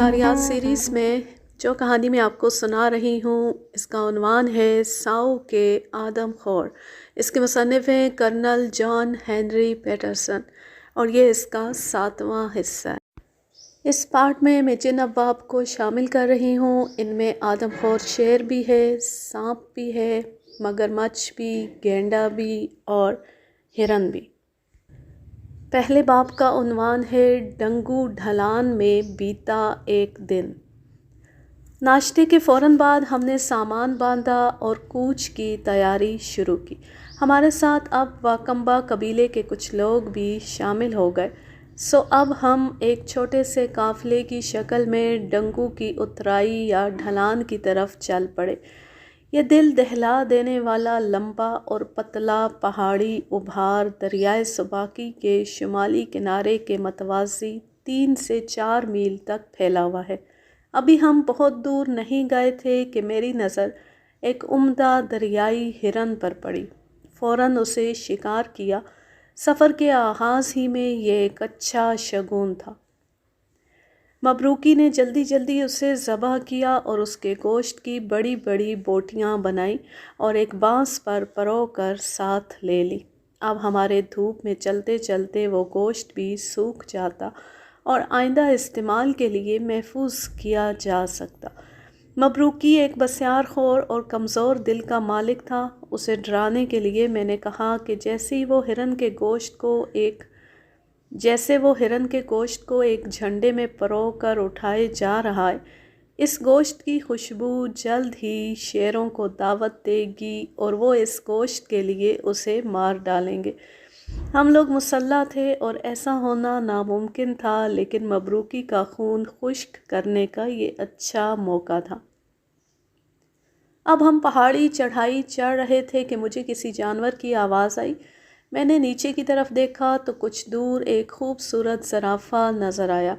شکاریات series میں جو کہانی میں آپ کو سنا رہی ہوں اس کا عنوان ہے ساؤ کے آدم خور۔ اس کے مصنف ہیں کرنل جان ہنری پیٹرسن اور یہ اس کا 7واں حصہ ہے۔ اس پارٹ میں جن ابواب کو شامل کر رہی ہوں ان میں آدم خور شیر بھی ہے، سانپ بھی ہے، مگرمچھ بھی، گینڈا بھی اور ہرن بھی۔ پہلے باب کا عنوان ہے ڈنگو ڈھلان میں بیتا ایک دن۔ ناشتے کے فوراً بعد ہم نے سامان باندھا اور کوچ کی تیاری شروع کی۔ ہمارے ساتھ اب واکمبا قبیلے کے کچھ لوگ بھی شامل ہو گئے، سو اب ہم ایک چھوٹے سے قافلے کی شکل میں ڈنگو کی اترائی یا ڈھلان کی طرف چل پڑے۔ یہ دل دہلا دینے والا لمبا اور پتلا پہاڑی ابھار دریائے سباکی کے شمالی کنارے کے متوازی 3 سے 4 میل تک پھیلا ہوا ہے۔ ابھی ہم بہت دور نہیں گئے تھے کہ میری نظر ایک عمدہ دریائی ہرن پر پڑی۔ فوراً اسے شکار کیا۔ سفر کے آغاز ہی میں یہ ایک اچھا شگون تھا۔ مبروکی نے جلدی جلدی اسے ذبح کیا اور اس کے گوشت کی بڑی بڑی بوٹیاں بنائیں اور ایک بانس پر پرو کر ساتھ لے لی۔ اب ہمارے دھوپ میں چلتے چلتے وہ گوشت بھی سوکھ جاتا اور آئندہ استعمال کے لیے محفوظ کیا جا سکتا۔ مبروکی ایک بسیار خور اور کمزور دل کا مالک تھا۔ اسے ڈرانے کے لیے میں نے کہا کہ جیسے وہ ہرن کے گوشت کو ایک جھنڈے میں پرو کر اٹھائے جا رہا ہے، اس گوشت کی خوشبو جلد ہی شیروں کو دعوت دے گی اور وہ اس گوشت کے لیے اسے مار ڈالیں گے۔ ہم لوگ مسلح تھے اور ایسا ہونا ناممکن تھا، لیکن مبروکی کا خون خشک کرنے کا یہ اچھا موقع تھا۔ اب ہم پہاڑی چڑھائی چڑھ رہے تھے کہ مجھے کسی جانور کی آواز آئی۔ میں نے نیچے کی طرف دیکھا تو کچھ دور ایک خوبصورت زرافہ نظر آیا۔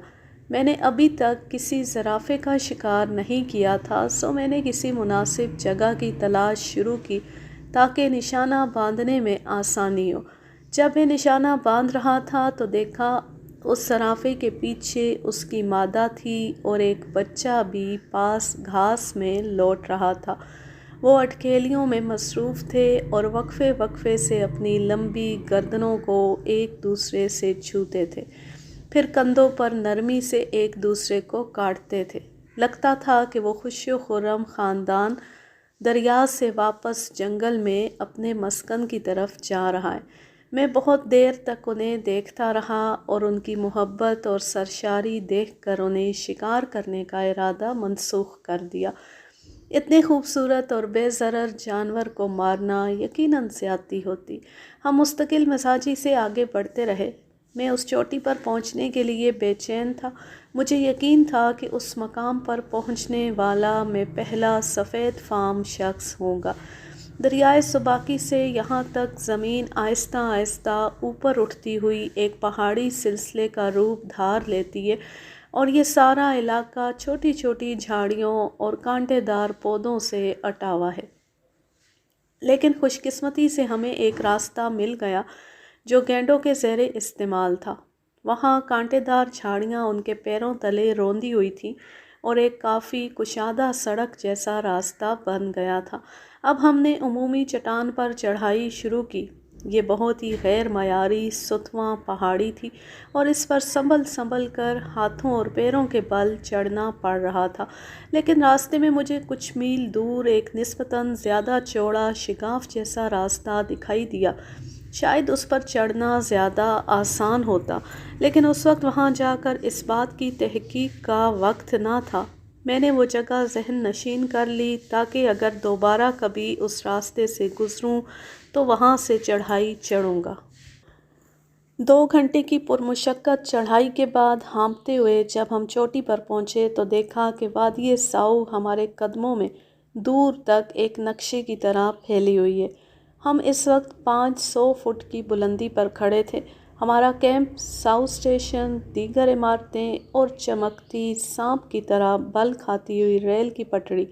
میں نے ابھی تک کسی زرافے کا شکار نہیں کیا تھا، سو میں نے کسی مناسب جگہ کی تلاش شروع کی تاکہ نشانہ باندھنے میں آسانی ہو۔ جب میں نشانہ باندھ رہا تھا تو دیکھا اس زرافے کے پیچھے اس کی مادہ تھی اور ایک بچہ بھی پاس گھاس میں لوٹ رہا تھا۔ وہ اٹکیلیوں میں مصروف تھے اور وقفے وقفے سے اپنی لمبی گردنوں کو ایک دوسرے سے چھوتے تھے، پھر کندھوں پر نرمی سے ایک دوسرے کو کاٹتے تھے۔ لگتا تھا کہ وہ خوش و خرم خاندان دریا سے واپس جنگل میں اپنے مسکن کی طرف جا رہا ہے۔ میں بہت دیر تک انہیں دیکھتا رہا اور ان کی محبت اور سرشاری دیکھ کر انہیں شکار کرنے کا ارادہ منسوخ کر دیا۔ اتنے خوبصورت اور بے ضرر جانور کو مارنا یقیناً زیادتی ہوتی۔ ہم مستقل مزاجی سے آگے بڑھتے رہے۔ میں اس چوٹی پر پہنچنے کے لیے بے چین تھا۔ مجھے یقین تھا کہ اس مقام پر پہنچنے والا میں پہلا سفید فام شخص ہوں گا۔ دریائے سباکی سے یہاں تک زمین آہستہ آہستہ اوپر اٹھتی ہوئی ایک پہاڑی سلسلے کا روپ دھار لیتی ہے اور یہ سارا علاقہ چھوٹی چھوٹی جھاڑیوں اور کانٹے دار پودوں سے اٹا ہوا ہے۔ لیکن خوش قسمتی سے ہمیں ایک راستہ مل گیا جو گینڈوں کے زیر استعمال تھا۔ وہاں کانٹے دار جھاڑیاں ان کے پیروں تلے روندی ہوئی تھیں اور ایک کافی کشادہ سڑک جیسا راستہ بن گیا تھا۔ اب ہم نے عمومی چٹان پر چڑھائی شروع کی۔ یہ بہت ہی غیر معیاری ستواں پہاڑی تھی اور اس پر سنبھل سنبھل کر ہاتھوں اور پیروں کے بل چڑھنا پڑ رہا تھا، لیکن راستے میں مجھے کچھ میل دور ایک نسبتاً زیادہ چوڑا شگاف جیسا راستہ دکھائی دیا۔ شاید اس پر چڑھنا زیادہ آسان ہوتا، لیکن اس وقت وہاں جا کر اس بات کی تحقیق کا وقت نہ تھا۔ میں نے وہ جگہ ذہن نشین کر لی تاکہ اگر دوبارہ کبھی اس راستے سے گزروں تو وہاں سے چڑھائی چڑھوں گا۔ 2 گھنٹے کی پرمشقت چڑھائی کے بعد ہانپتے ہوئے جب ہم چوٹی پر پہنچے تو دیکھا کہ وادی ساؤ ہمارے قدموں میں دور تک ایک نقشے کی طرح پھیلی ہوئی ہے۔ ہم اس وقت 500 فٹ کی بلندی پر کھڑے تھے۔ ہمارا کیمپ، ساؤ اسٹیشن، دیگر عمارتیں اور چمکتی سانپ کی طرح بل کھاتی ہوئی ریل کی پٹڑی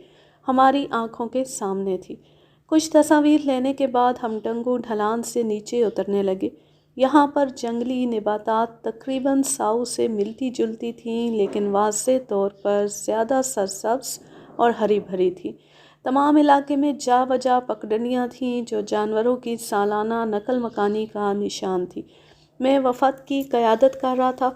ہماری آنکھوں کے سامنے تھی۔ کچھ تصاویر لینے کے بعد ہم ڈنگو ڈھلان سے نیچے اترنے لگے۔ یہاں پر جنگلی نباتات تقریباً ساؤ سے ملتی جلتی تھیں، لیکن واضح طور پر زیادہ سرسبز اور ہری بھری تھیں۔ تمام علاقے میں جا بجا پگڈنڈیاں تھیں جو جانوروں کی سالانہ نقل مکانی کا نشان تھی۔ میں وفد کی قیادت کر رہا تھا۔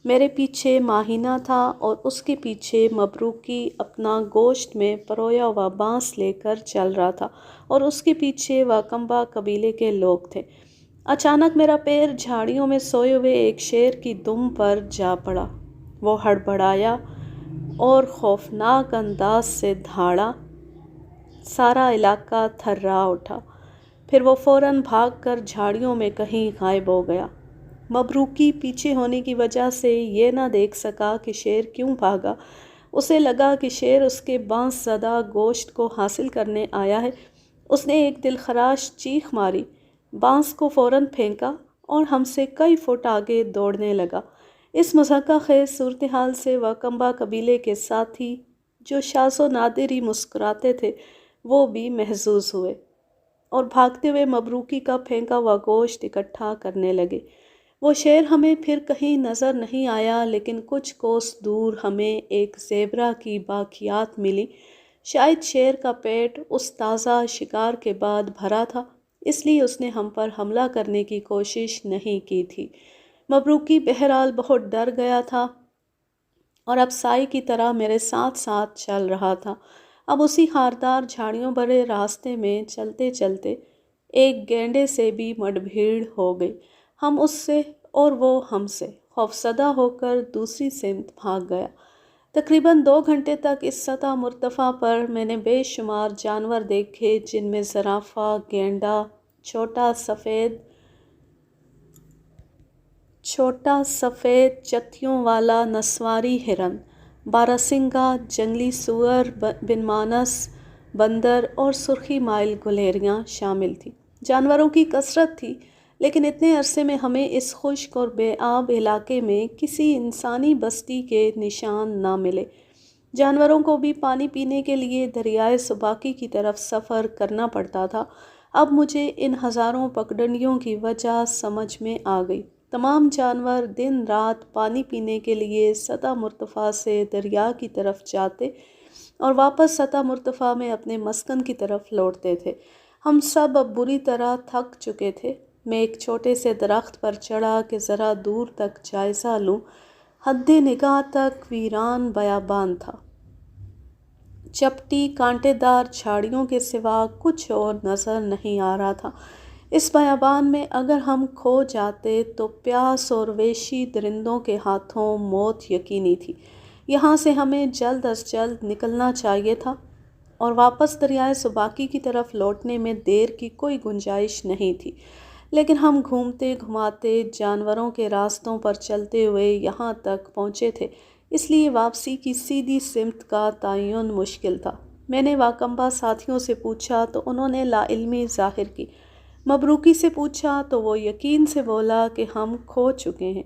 میرے پیچھے ماہینہ تھا اور اس کے پیچھے مبروکی اپنا گوشت میں پرویا ہوا بانس لے کر چل رہا تھا اور اس کے پیچھے واکمبا قبیلے کے لوگ تھے۔ اچانک میرا پیر جھاڑیوں میں سوئے ہوئے ایک شیر کی دم پر جا پڑا۔ وہ ہڑبڑایا اور خوفناک انداز سے دھاڑا۔ سارا علاقہ تھرا اٹھا، پھر وہ فوراً بھاگ کر جھاڑیوں میں کہیں غائب ہو گیا۔ مبروکی پیچھے ہونے کی وجہ سے یہ نہ دیکھ سکا کہ شیر کیوں بھاگا۔ اسے لگا کہ شیر اس کے بانس زدہ گوشت کو حاصل کرنے آیا ہے۔ اس نے ایک دلخراش چیخ ماری، بانس کو فوراً پھینکا اور ہم سے کئی فٹ آگے دوڑنے لگا۔ اس مضحکہ خیز صورتحال سے واکمبا قبیلے کے ساتھی جو شاذ و نادر ہی مسکراتے تھے وہ بھی محظوظ ہوئے اور بھاگتے ہوئے مبروکی کا پھینکا ہوا گوشت اکٹھا کرنے لگے۔ وہ شیر ہمیں پھر کہیں نظر نہیں آیا، لیکن کچھ کوس دور ہمیں ایک زیبرا کی باقیات ملی۔ شاید شیر کا پیٹ اس تازہ شکار کے بعد بھرا تھا، اس لیے اس نے ہم پر حملہ کرنے کی کوشش نہیں کی تھی۔ مبروکی بہرحال بہت ڈر گیا تھا اور اب سائے کی طرح میرے ساتھ ساتھ چل رہا تھا۔ اب اسی خاردار جھاڑیوں بھرے راستے میں چلتے چلتے ایک گینڈے سے بھی مڈ بھیڑ ہو گئی۔ ہم اس سے اور وہ ہم سے خوفزدہ ہو کر دوسری سمت بھاگ گیا۔ تقریباً 2 گھنٹے تک اس سطح مرتفع پر میں نے بے شمار جانور دیکھے، جن میں زرافہ، گینڈا، چھوٹا سفید چتھیوں والا نسواری ہرن، باراسنگا، جنگلی سور، بن مانس بندر اور سرخی مائل گلہریاں شامل تھیں۔ جانوروں کی کثرت تھی، لیکن اتنے عرصے میں ہمیں اس خشک اور بے آب علاقے میں کسی انسانی بستی کے نشان نہ ملے۔ جانوروں کو بھی پانی پینے کے لیے دریائے سباکی کی طرف سفر کرنا پڑتا تھا۔ اب مجھے ان ہزاروں پگڈنڈیوں کی وجہ سمجھ میں آ گئی۔ تمام جانور دن رات پانی پینے کے لیے سطح مرتفع سے دریا کی طرف جاتے اور واپس سطح مرتفع میں اپنے مسکن کی طرف لوٹتے تھے۔ ہم سب اب بری طرح تھک چکے تھے۔ میں ایک چھوٹے سے درخت پر چڑھا کہ ذرا دور تک جائزہ لوں۔ حد نگاہ تک ویران بیابان تھا۔ چپٹی کانٹے دار جھاڑیوں کے سوا کچھ اور نظر نہیں آ رہا تھا۔ اس بیابان میں اگر ہم کھو جاتے تو پیاس اور وحشی درندوں کے ہاتھوں موت یقینی تھی۔ یہاں سے ہمیں جلد از جلد نکلنا چاہیے تھا اور واپس دریائے سباکی کی طرف لوٹنے میں دیر کی کوئی گنجائش نہیں تھی، لیکن ہم گھومتے گھماتے جانوروں کے راستوں پر چلتے ہوئے یہاں تک پہنچے تھے، اس لیے واپسی کی سیدھی سمت کا تعین مشکل تھا۔ میں نے واکمبا ساتھیوں سے پوچھا تو انہوں نے لا علمی ظاہر کی۔ مبروکی سے پوچھا تو وہ یقین سے بولا کہ ہم کھو چکے ہیں،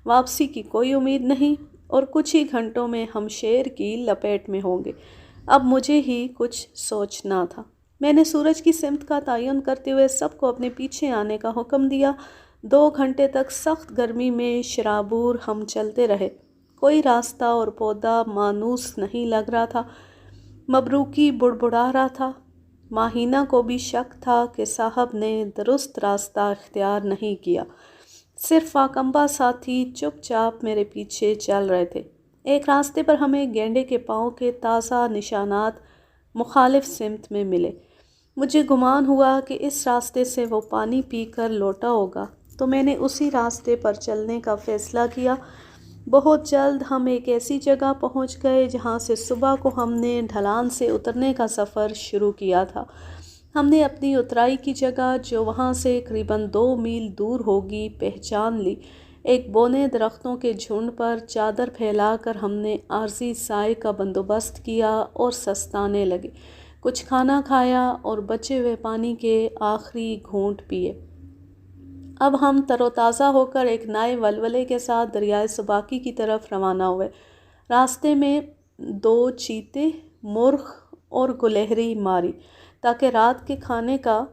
واپسی کی کوئی امید نہیں اور کچھ ہی گھنٹوں میں ہم شیر کی لپیٹ میں ہوں گے۔ اب مجھے ہی کچھ سوچنا تھا۔ میں نے سورج کی سمت کا تعین کرتے ہوئے سب کو اپنے پیچھے آنے کا حکم دیا۔ 2 گھنٹے تک سخت گرمی میں شرابور ہم چلتے رہے۔ کوئی راستہ اور پودا مانوس نہیں لگ رہا تھا۔ مبروکی بڑبڑا رہا تھا۔ ماہینہ کو بھی شک تھا کہ صاحب نے درست راستہ اختیار نہیں کیا۔ صرف واکمبا ساتھی چپ چاپ میرے پیچھے چل رہے تھے۔ ایک راستے پر ہمیں گینڈے کے پاؤں کے تازہ نشانات مخالف سمت میں ملے۔ مجھے گمان ہوا کہ اس راستے سے وہ پانی پی کر لوٹا ہوگا، تو میں نے اسی راستے پر چلنے کا فیصلہ کیا۔ بہت جلد ہم ایک ایسی جگہ پہنچ گئے جہاں سے صبح کو ہم نے ڈھلان سے اترنے کا سفر شروع کیا تھا۔ ہم نے اپنی اترائی کی جگہ، جو وہاں سے قریباً 2 میل دور ہوگی، پہچان لی۔ ایک بونے درختوں کے جھنڈ پر چادر پھیلا کر ہم نے عارضی سائے کا بندوبست کیا اور سستانے لگے۔ کچھ کھانا کھایا اور بچے ہوئے پانی کے آخری گھونٹ پیے۔ اب ہم تر و تازہ ہو کر ایک نئے ولولے کے ساتھ دریائے سباکی کی طرف روانہ ہوئے۔ راستے میں 2 چیتے، مرغ اور گلہری ماری تاکہ رات کے کھانے کا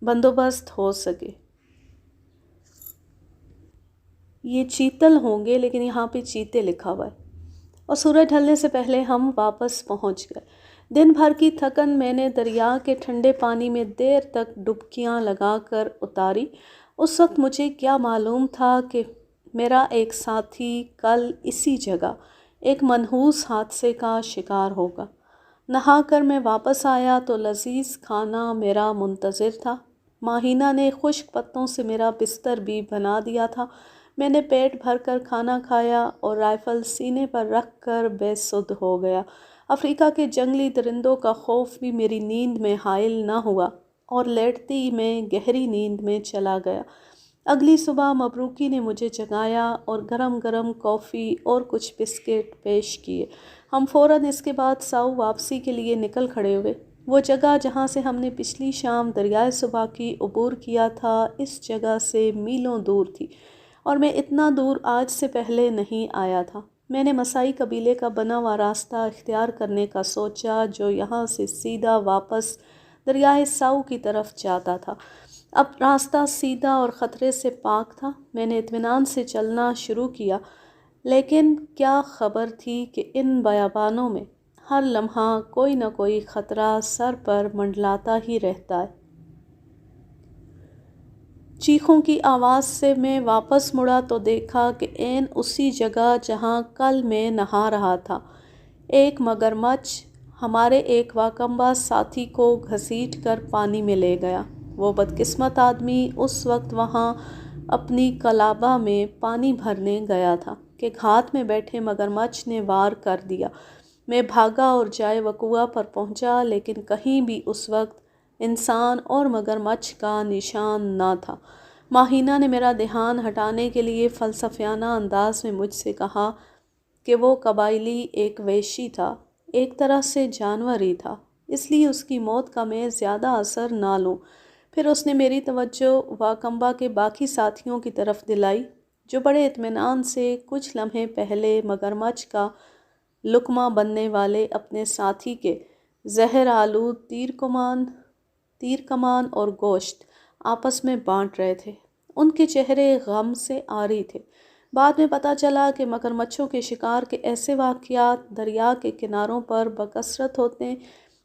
بندوبست ہو سکے۔ یہ چیتل ہوں گے لیکن یہاں پہ چیتے لکھا ہوا ہے۔ اور سورج ڈھلنے سے پہلے ہم واپس پہنچ گئے۔ دن بھر کی تھکن میں نے دریا کے ٹھنڈے پانی میں دیر تک ڈبکیاں لگا کر اتاری۔ اس وقت مجھے کیا معلوم تھا کہ میرا ایک ساتھی کل اسی جگہ ایک منحوس حادثے کا شکار ہوگا۔ نہا کر میں واپس آیا تو لذیذ کھانا میرا منتظر تھا۔ ماہینہ نے خشک پتوں سے میرا بستر بھی بنا دیا تھا۔ میں نے پیٹ بھر کر کھانا کھایا اور رائفل سینے پر رکھ کر بے سدھ ہو گیا۔ افریقہ کے جنگلی درندوں کا خوف بھی میری نیند میں حائل نہ ہوا اور لیٹتی میں گہری نیند میں چلا گیا۔ اگلی صبح مبروکی نے مجھے جگایا اور گرم گرم کافی اور کچھ بسکٹ پیش کیے۔ ہم فوراً اس کے بعد ساؤ واپسی کے لیے نکل کھڑے ہوئے۔ وہ جگہ جہاں سے ہم نے پچھلی شام دریائے سباکی عبور کیا تھا اس جگہ سے میلوں دور تھی، اور میں اتنا دور آج سے پہلے نہیں آیا تھا۔ میں نے مسائی قبیلے کا بنا ہوا راستہ اختیار کرنے کا سوچا جو یہاں سے سیدھا واپس دریائے ساؤ کی طرف جاتا تھا۔ اب راستہ سیدھا اور خطرے سے پاک تھا۔ میں نے اطمینان سے چلنا شروع کیا، لیکن کیا خبر تھی کہ ان بیابانوں میں ہر لمحہ کوئی نہ کوئی خطرہ سر پر منڈلاتا ہی رہتا ہے۔ چیخوں کی آواز سے میں واپس مڑا تو دیکھا کہ عین اسی جگہ جہاں کل میں نہا رہا تھا ایک مگرمچھ ہمارے ایک واکمبا ساتھی کو گھسیٹ کر پانی میں لے گیا۔ وہ بدقسمت آدمی اس وقت وہاں اپنی کلابہ میں پانی بھرنے گیا تھا کہ گھات میں بیٹھے مگرمچھ نے وار کر دیا۔ میں بھاگا اور جائے وقوعہ پر پہنچا، لیکن کہیں بھی اس وقت انسان اور مگرمچھ کا نشان نہ تھا۔ ماہینہ نے میرا دھیان ہٹانے کے لیے فلسفیانہ انداز میں مجھ سے کہا کہ وہ قبائلی ایک وحشی تھا، ایک طرح سے جانور ہی تھا، اس لیے اس کی موت کا میں زیادہ اثر نہ لوں۔ پھر اس نے میری توجہ واکمبا کے باقی ساتھیوں کی طرف دلائی جو بڑے اطمینان سے کچھ لمحے پہلے مگرمچھ کا لقمہ بننے والے اپنے ساتھی کے زہر آلود تیر کمان اور گوشت آپس میں بانٹ رہے تھے۔ ان کے چہرے غم سے عاری تھے۔ بعد میں پتہ چلا کہ مگرمچھوں کے شکار کے ایسے واقعات دریا کے کناروں پر بکثرت ہوتے ہیں۔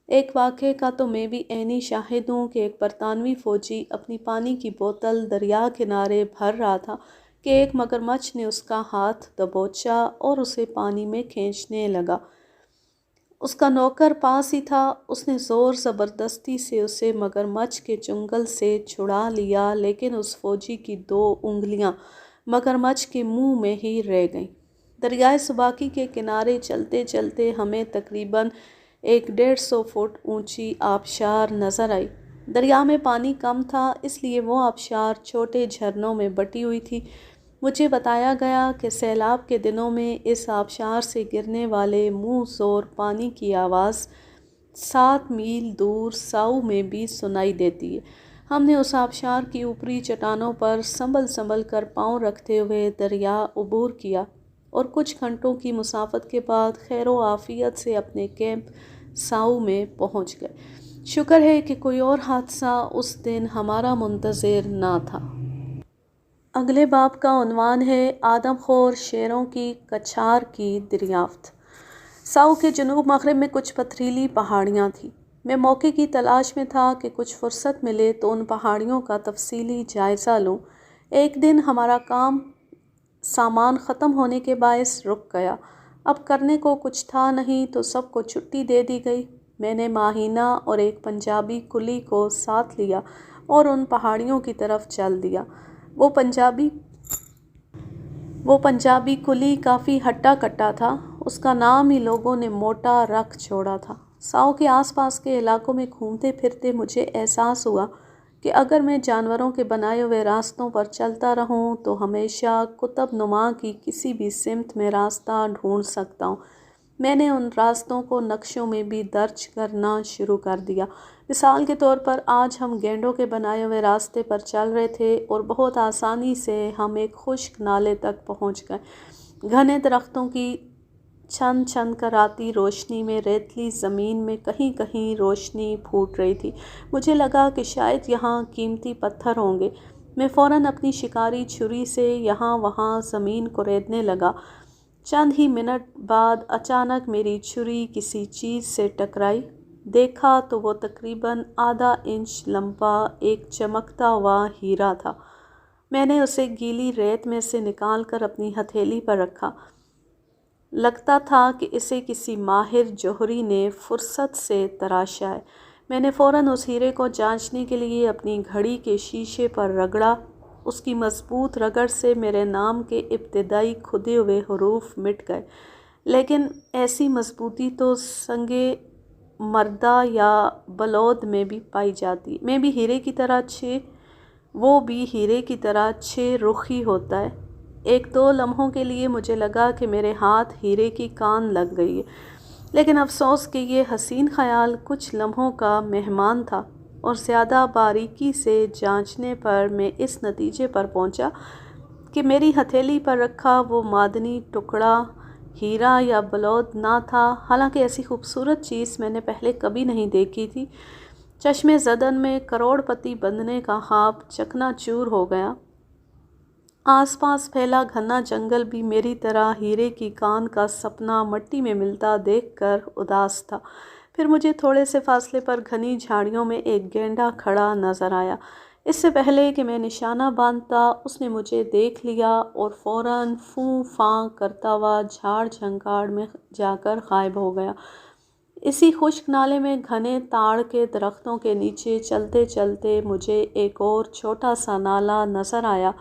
ایک واقعے کا تو میں بھی عینی شاہد ہوں کہ ایک برطانوی فوجی اپنی پانی کی بوتل دریا کنارے بھر رہا تھا کہ ایک مگرمچھ نے اس کا ہاتھ دبوچا اور اسے پانی میں کھینچنے لگا۔ اس کا نوکر پاس ہی تھا۔ اس نے زور زبردستی سے اسے مگرمچھ کے چنگل سے چھڑا لیا، لیکن اس فوجی کی 2 انگلیاں مگرمچھ کے منہ میں ہی رہ گئیں۔ دریائے سباکی کے کنارے چلتے چلتے ہمیں تقریباً 150 فٹ اونچی آبشار نظر آئی۔ دریا میں پانی کم تھا، اس لیے وہ آبشار چھوٹے جھرنوں میں بٹی ہوئی تھی۔ مجھے بتایا گیا کہ سیلاب کے دنوں میں اس آبشار سے گرنے والے منہ زور پانی کی آواز 7 میل دور ساؤ میں بھی سنائی دیتی ہے۔ ہم نے اس آبشار کی اوپری چٹانوں پر سنبھل کر پاؤں رکھتے ہوئے دریا عبور کیا اور کچھ گھنٹوں کی مسافت کے بعد خیر و عافیت سے اپنے کیمپ ساؤ میں پہنچ گئے۔ شکر ہے کہ کوئی اور حادثہ اس دن ہمارا منتظر نہ تھا۔ اگلے باب کا عنوان ہے آدم خور شیروں کی کچھار کی دریافت۔ ساؤ کے جنوب مغرب میں کچھ پتھریلی پہاڑیاں تھیں۔ میں موقع کی تلاش میں تھا کہ کچھ فرصت ملے تو ان پہاڑیوں کا تفصیلی جائزہ لوں۔ ایک دن ہمارا سامان ختم ہونے کے باعث رک گیا۔ اب کرنے کو کچھ تھا نہیں تو سب کو چھٹی دے دی گئی۔ میں نے ماہینہ اور ایک پنجابی کلی کو ساتھ لیا اور ان پہاڑیوں کی طرف چل دیا۔ وہ پنجابی کلی کافی ہٹا کٹا تھا، اس کا نام ہی لوگوں نے موٹا رکھ چھوڑا تھا۔ ساؤ کے آس پاس کے علاقوں میں گھومتے پھرتے مجھے احساس ہوا کہ اگر میں جانوروں کے بنائے ہوئے راستوں پر چلتا رہوں تو ہمیشہ قطب نما کی کسی بھی سمت میں راستہ ڈھونڈ سکتا ہوں۔ میں نے ان راستوں کو نقشوں میں بھی درج کرنا شروع کر دیا۔ مثال کے طور پر آج ہم گینڈوں کے بنائے ہوئے راستے پر چل رہے تھے اور بہت آسانی سے ہم ایک خشک نالے تک پہنچ گئے۔ گھنے درختوں کی چھن چھن کر آتی روشنی میں ریتلی زمین میں کہیں کہیں روشنی پھوٹ رہی تھی۔ مجھے لگا کہ شاید یہاں قیمتی پتھر ہوں گے۔ میں فوراً اپنی شکاری چھری سے یہاں وہاں زمین کو ریدنے لگا۔ چند ہی منٹ بعد اچانک میری چھری کسی چیز سے ٹکرائی۔ دیکھا تو وہ تقریباً آدھا انچ لمبا ایک چمکتا ہوا ہیرا تھا۔ میں نے اسے گیلی ریت میں سے نکال کر اپنی ہتھیلی پر رکھا۔ لگتا تھا کہ اسے کسی ماہر جوہری نے فرصت سے تراشا ہے۔ میں نے فوراً اس ہیرے کو جانچنے کے لیے اپنی گھڑی کے شیشے پر رگڑا۔ اس کی مضبوط رگڑ سے میرے نام کے ابتدائی کھدے ہوئے حروف مٹ گئے، لیکن ایسی مضبوطی تو سنگِ مردہ یا بلود میں بھی پائی جاتی۔ وہ بھی ہیرے کی طرح 6 رخی ہوتا ہے۔ ایک دو لمحوں کے لیے مجھے لگا کہ میرے ہاتھ ہیرے کی کان لگ گئی ہے، لیکن افسوس کہ یہ حسین خیال کچھ لمحوں کا مہمان تھا، اور زیادہ باریکی سے جانچنے پر میں اس نتیجے پر پہنچا کہ میری ہتھیلی پر رکھا وہ معدنی ٹکڑا ہیرا یا بلود نہ تھا، حالانکہ ایسی خوبصورت چیز میں نے پہلے کبھی نہیں دیکھی تھی۔ چشمِ زدن میں کروڑ پتی بننے کا خواب چکنا چور ہو گیا۔ آس پاس پھیلا گھنا جنگل بھی میری طرح ہیرے کی کان کا سپنا مٹی میں ملتا دیکھ کر اداس تھا۔ پھر مجھے تھوڑے سے فاصلے پر گھنی جھاڑیوں میں ایک گینڈا کھڑا نظر آیا۔ اس سے پہلے کہ میں نشانہ باندھتا اس نے مجھے دیکھ لیا اور فوراً فوں فاں کرتا ہوا جھاڑ جھنکاڑ میں جا کر غائب ہو گیا۔ اسی خشک نالے میں گھنے تاڑ کے درختوں کے نیچے چلتے چلتے مجھے ایک اور چھوٹا سا نالہ نظر آیا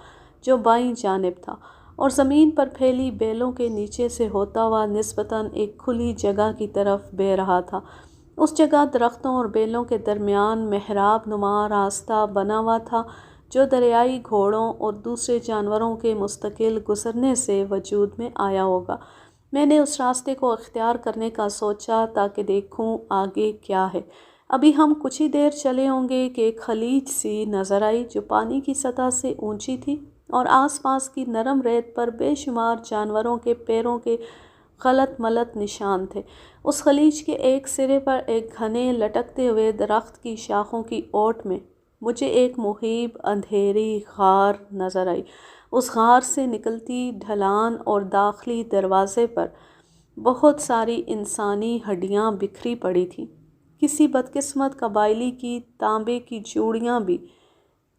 جو بائیں جانب تھا اور زمین پر پھیلی بیلوں کے نیچے سے ہوتا ہوا نسبتاً ایک کھلی جگہ کی طرف بہہ رہا تھا۔ اس جگہ درختوں اور بیلوں کے درمیان محراب نما راستہ بنا ہوا تھا جو دریائی گھوڑوں اور دوسرے جانوروں کے مستقل گزرنے سے وجود میں آیا ہوگا۔ میں نے اس راستے کو اختیار کرنے کا سوچا تاکہ دیکھوں آگے کیا ہے۔ ابھی ہم کچھ ہی دیر چلے ہوں گے کہ ایک خلیج سی نظر آئی جو پانی کی سطح سے اونچی تھی اور آس پاس کی نرم ریت پر بے شمار جانوروں کے پیروں کے غلط ملط نشان تھے۔ اس خلیج کے ایک سرے پر ایک گھنے لٹکتے ہوئے درخت کی شاخوں کی اوٹ میں مجھے ایک مہیب اندھیری غار نظر آئی۔ اس غار سے نکلتی ڈھلان اور داخلی دروازے پر بہت ساری انسانی ہڈیاں بکھری پڑی تھیں۔ کسی بدقسمت قبائلی کی تانبے کی چوڑیاں بھی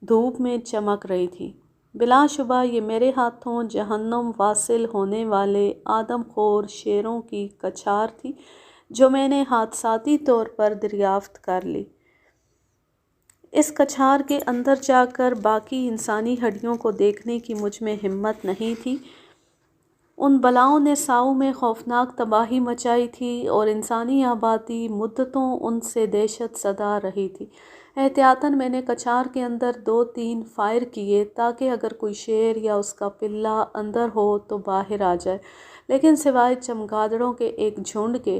دھوپ میں چمک رہی تھیں۔ بلا شبہ یہ میرے ہاتھوں جہنم واصل ہونے والے آدم خور شیروں کی کچھار تھی جو میں نے حادثاتی طور پر دریافت کر لی۔ اس کچھار کے اندر جا کر باقی انسانی ہڈیوں کو دیکھنے کی مجھ میں ہمت نہیں تھی۔ ان بلاؤں نے ساؤ میں خوفناک تباہی مچائی تھی اور انسانی آبادی مدتوں ان سے دہشت زدہ رہی تھی۔ احتیاطاً میں نے کچھار کے اندر 2-3 فائر کیے تاکہ اگر کوئی شیر یا اس کا پلہ اندر ہو تو باہر آ جائے، لیکن سوائے چمگادڑوں کے ایک جھنڈ کے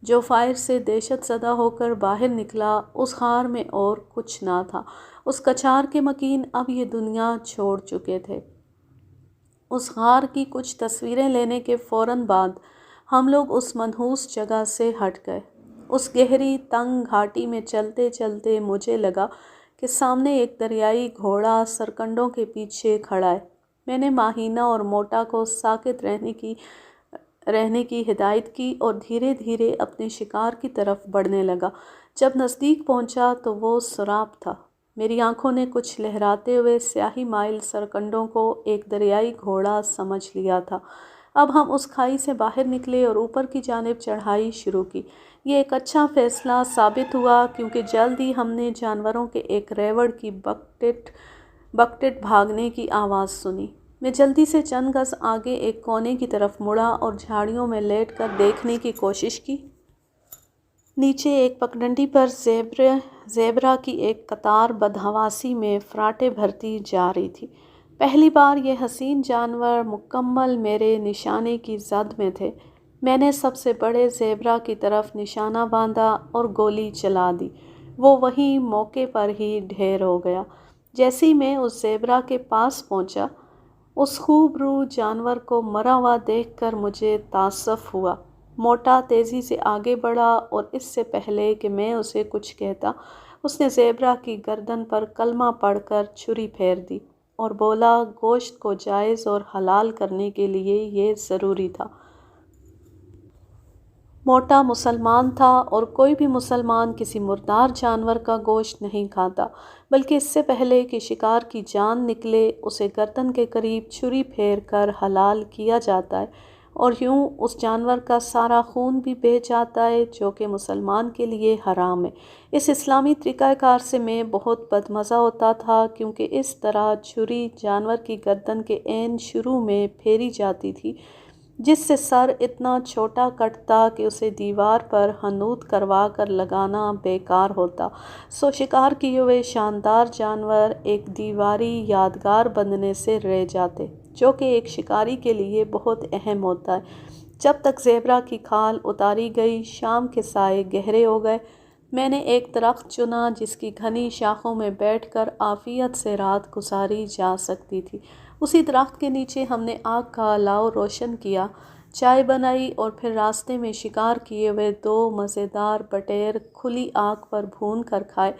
جو فائر سے دہشت زدہ ہو کر باہر نکلا، اس غار میں اور کچھ نہ تھا۔ اس کچھار کے مکین اب یہ دنیا چھوڑ چکے تھے۔ اس غار کی کچھ تصویریں لینے کے فوراً بعد ہم لوگ اس منحوس جگہ سے ہٹ گئے۔ اس گہری تنگ گھاٹی میں چلتے چلتے مجھے لگا کہ سامنے ایک دریائی گھوڑا سرکنڈوں کے پیچھے کھڑا ہے۔ میں نے ماہینہ اور موٹا کو ساکت رہنے کی ہدایت کی اور دھیرے دھیرے اپنے شکار کی طرف بڑھنے لگا۔ جب نزدیک پہنچا تو وہ سراب تھا۔ میری آنکھوں نے کچھ لہراتے ہوئے سیاہی مائل سرکنڈوں کو ایک دریائی گھوڑا سمجھ لیا تھا۔ اب ہم اس کھائی سے باہر نکلے اور اوپر کی جانب چڑھائی شروع کی۔ یہ ایک اچھا فیصلہ ثابت ہوا کیونکہ جلد ہی ہم نے جانوروں کے ایک ریوڑ کی بکٹٹ بھاگنے کی آواز سنی۔ میں جلدی سے چند گز آگے ایک کونے کی طرف مڑا اور جھاڑیوں میں لیٹ کر دیکھنے کی کوشش کی۔ نیچے ایک پگڈنڈی پر زیبرا کی ایک قطار بدحواسی میں فراٹے بھرتی جا رہی تھی۔ پہلی بار یہ حسین جانور مکمل میرے نشانے کی زد میں تھے۔ میں نے سب سے بڑے زیبرا کی طرف نشانہ باندھا اور گولی چلا دی۔ وہ وہیں موقع پر ہی ڈھیر ہو گیا۔ جیسے ہی میں اس زیبرا کے پاس پہنچا، اس خوب روح جانور کو مرا ہوا دیکھ کر مجھے تاسف ہوا۔ موٹا تیزی سے آگے بڑھا اور اس سے پہلے کہ میں اسے کچھ کہتا، اس نے زیبرا کی گردن پر کلمہ پڑھ کر چھری پھیر دی۔ اور بولا گوشت کو جائز اور حلال کرنے کے لیے یہ ضروری تھا۔ موٹا مسلمان تھا اور کوئی بھی مسلمان کسی مردار جانور کا گوشت نہیں کھاتا، بلکہ اس سے پہلے کہ شکار کی جان نکلے اسے گردن کے قریب چھری پھیر کر حلال کیا جاتا ہے، اور یوں اس جانور کا سارا خون بھی بہہ جاتا ہے جو کہ مسلمان کے لیے حرام ہے۔ اس اسلامی طریقہ کار سے میں بہت بدمزہ ہوتا تھا، کیونکہ اس طرح چھری جانور کی گردن کے عین شروع میں پھیری جاتی تھی، جس سے سر اتنا چھوٹا کٹتا کہ اسے دیوار پر حنوط کروا کر لگانا بیکار ہوتا۔ سو شکار کیے ہوئے شاندار جانور ایک دیواری یادگار بننے سے رہ جاتے، جو کہ ایک شکاری کے لیے بہت اہم ہوتا ہے۔ جب تک زیبرا کی کھال اتاری گئی، شام کے سائے گہرے ہو گئے۔ میں نے ایک درخت چنا جس کی گھنی شاخوں میں بیٹھ کر عافیت سے رات گزاری جا سکتی تھی۔ اسی درخت کے نیچے ہم نے آگ کا الاؤ روشن کیا، چائے بنائی اور پھر راستے میں شکار کیے ہوئے 2 مزیدار بٹیر کھلی آگ پر بھون کر کھائے۔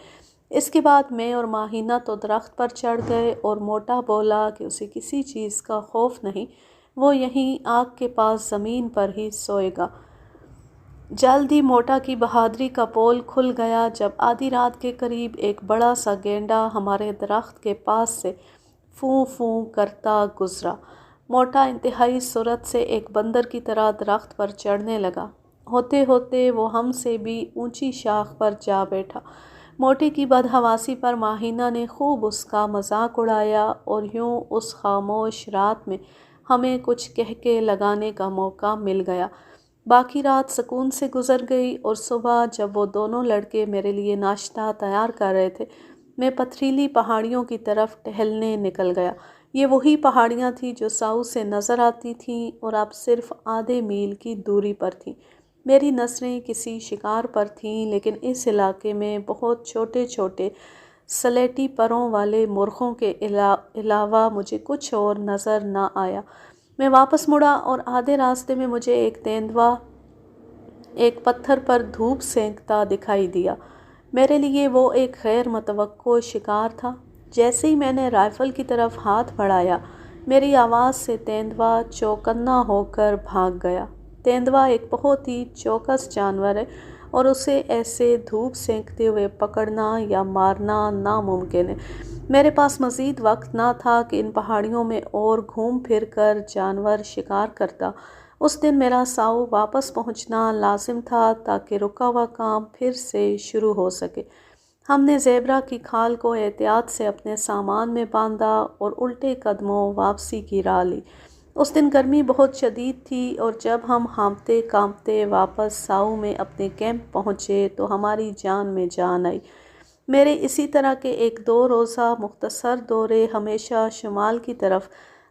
اس کے بعد میں اور ماہینہ تو درخت پر چڑھ گئے اور موٹا بولا کہ اسے کسی چیز کا خوف نہیں، وہ یہیں آگ کے پاس زمین پر ہی سوئے گا۔ جلد ہی موٹا کی بہادری کا پول کھل گیا جب آدھی رات کے قریب ایک بڑا سا گینڈا ہمارے درخت کے پاس سے فوں فوں کرتا گزرا۔ موٹا انتہائی سرعت سے ایک بندر کی طرح درخت پر چڑھنے لگا۔ ہوتے ہوتے وہ ہم سے بھی اونچی شاخ پر جا بیٹھا۔ موٹے کی بدحواسی پر ماہینہ نے خوب اس کا مذاق اڑایا، اور یوں اس خاموش رات میں ہمیں کچھ کہکے لگانے کا موقع مل گیا۔ باقی رات سکون سے گزر گئی، اور صبح جب وہ دونوں لڑکے میرے لیے ناشتہ تیار کر رہے تھے، میں پتھریلی پہاڑیوں کی طرف ٹہلنے نکل گیا۔ یہ وہی پہاڑیاں تھیں جو ساؤ سے نظر آتی تھیں اور اب صرف آدھے میل کی دوری پر تھیں۔ میری نظریں کسی شکار پر تھیں، لیکن اس علاقے میں بہت چھوٹے چھوٹے سلیٹی پروں والے مرغوں کے علاوہ مجھے کچھ اور نظر نہ آیا۔ میں واپس مڑا اور آدھے راستے میں مجھے ایک تیندوا ایک پتھر پر دھوپ سینکتا دکھائی دیا۔ میرے لیے وہ ایک غیر متوقع شکار تھا۔ جیسے ہی میں نے رائفل کی طرف ہاتھ بڑھایا، میری آواز سے تیندوا چوکنا ہو کر بھاگ گیا۔ تیندوا ایک بہت ہی چوکس جانور ہے، اور اسے ایسے دھوپ سینکتے ہوئے پکڑنا یا مارنا ناممکن ہے۔ میرے پاس مزید وقت نہ تھا کہ ان پہاڑیوں میں اور گھوم پھر کر جانور شکار کرتا۔ اس دن میرا ساؤ واپس پہنچنا لازم تھا تاکہ رکا ہوا کام پھر سے شروع ہو سکے۔ ہم نے زیبرا کی کھال کو احتیاط سے اپنے سامان میں باندھا اور الٹے قدموں واپسی کی راہ لی۔ اس دن گرمی بہت شدید تھی، اور جب ہم ہانپتے کانپتے واپس ساؤ میں اپنے کیمپ پہنچے تو ہماری جان میں جان آئی۔ میرے اسی طرح کے ایک 2 روزہ مختصر دورے ہمیشہ شمال کی طرف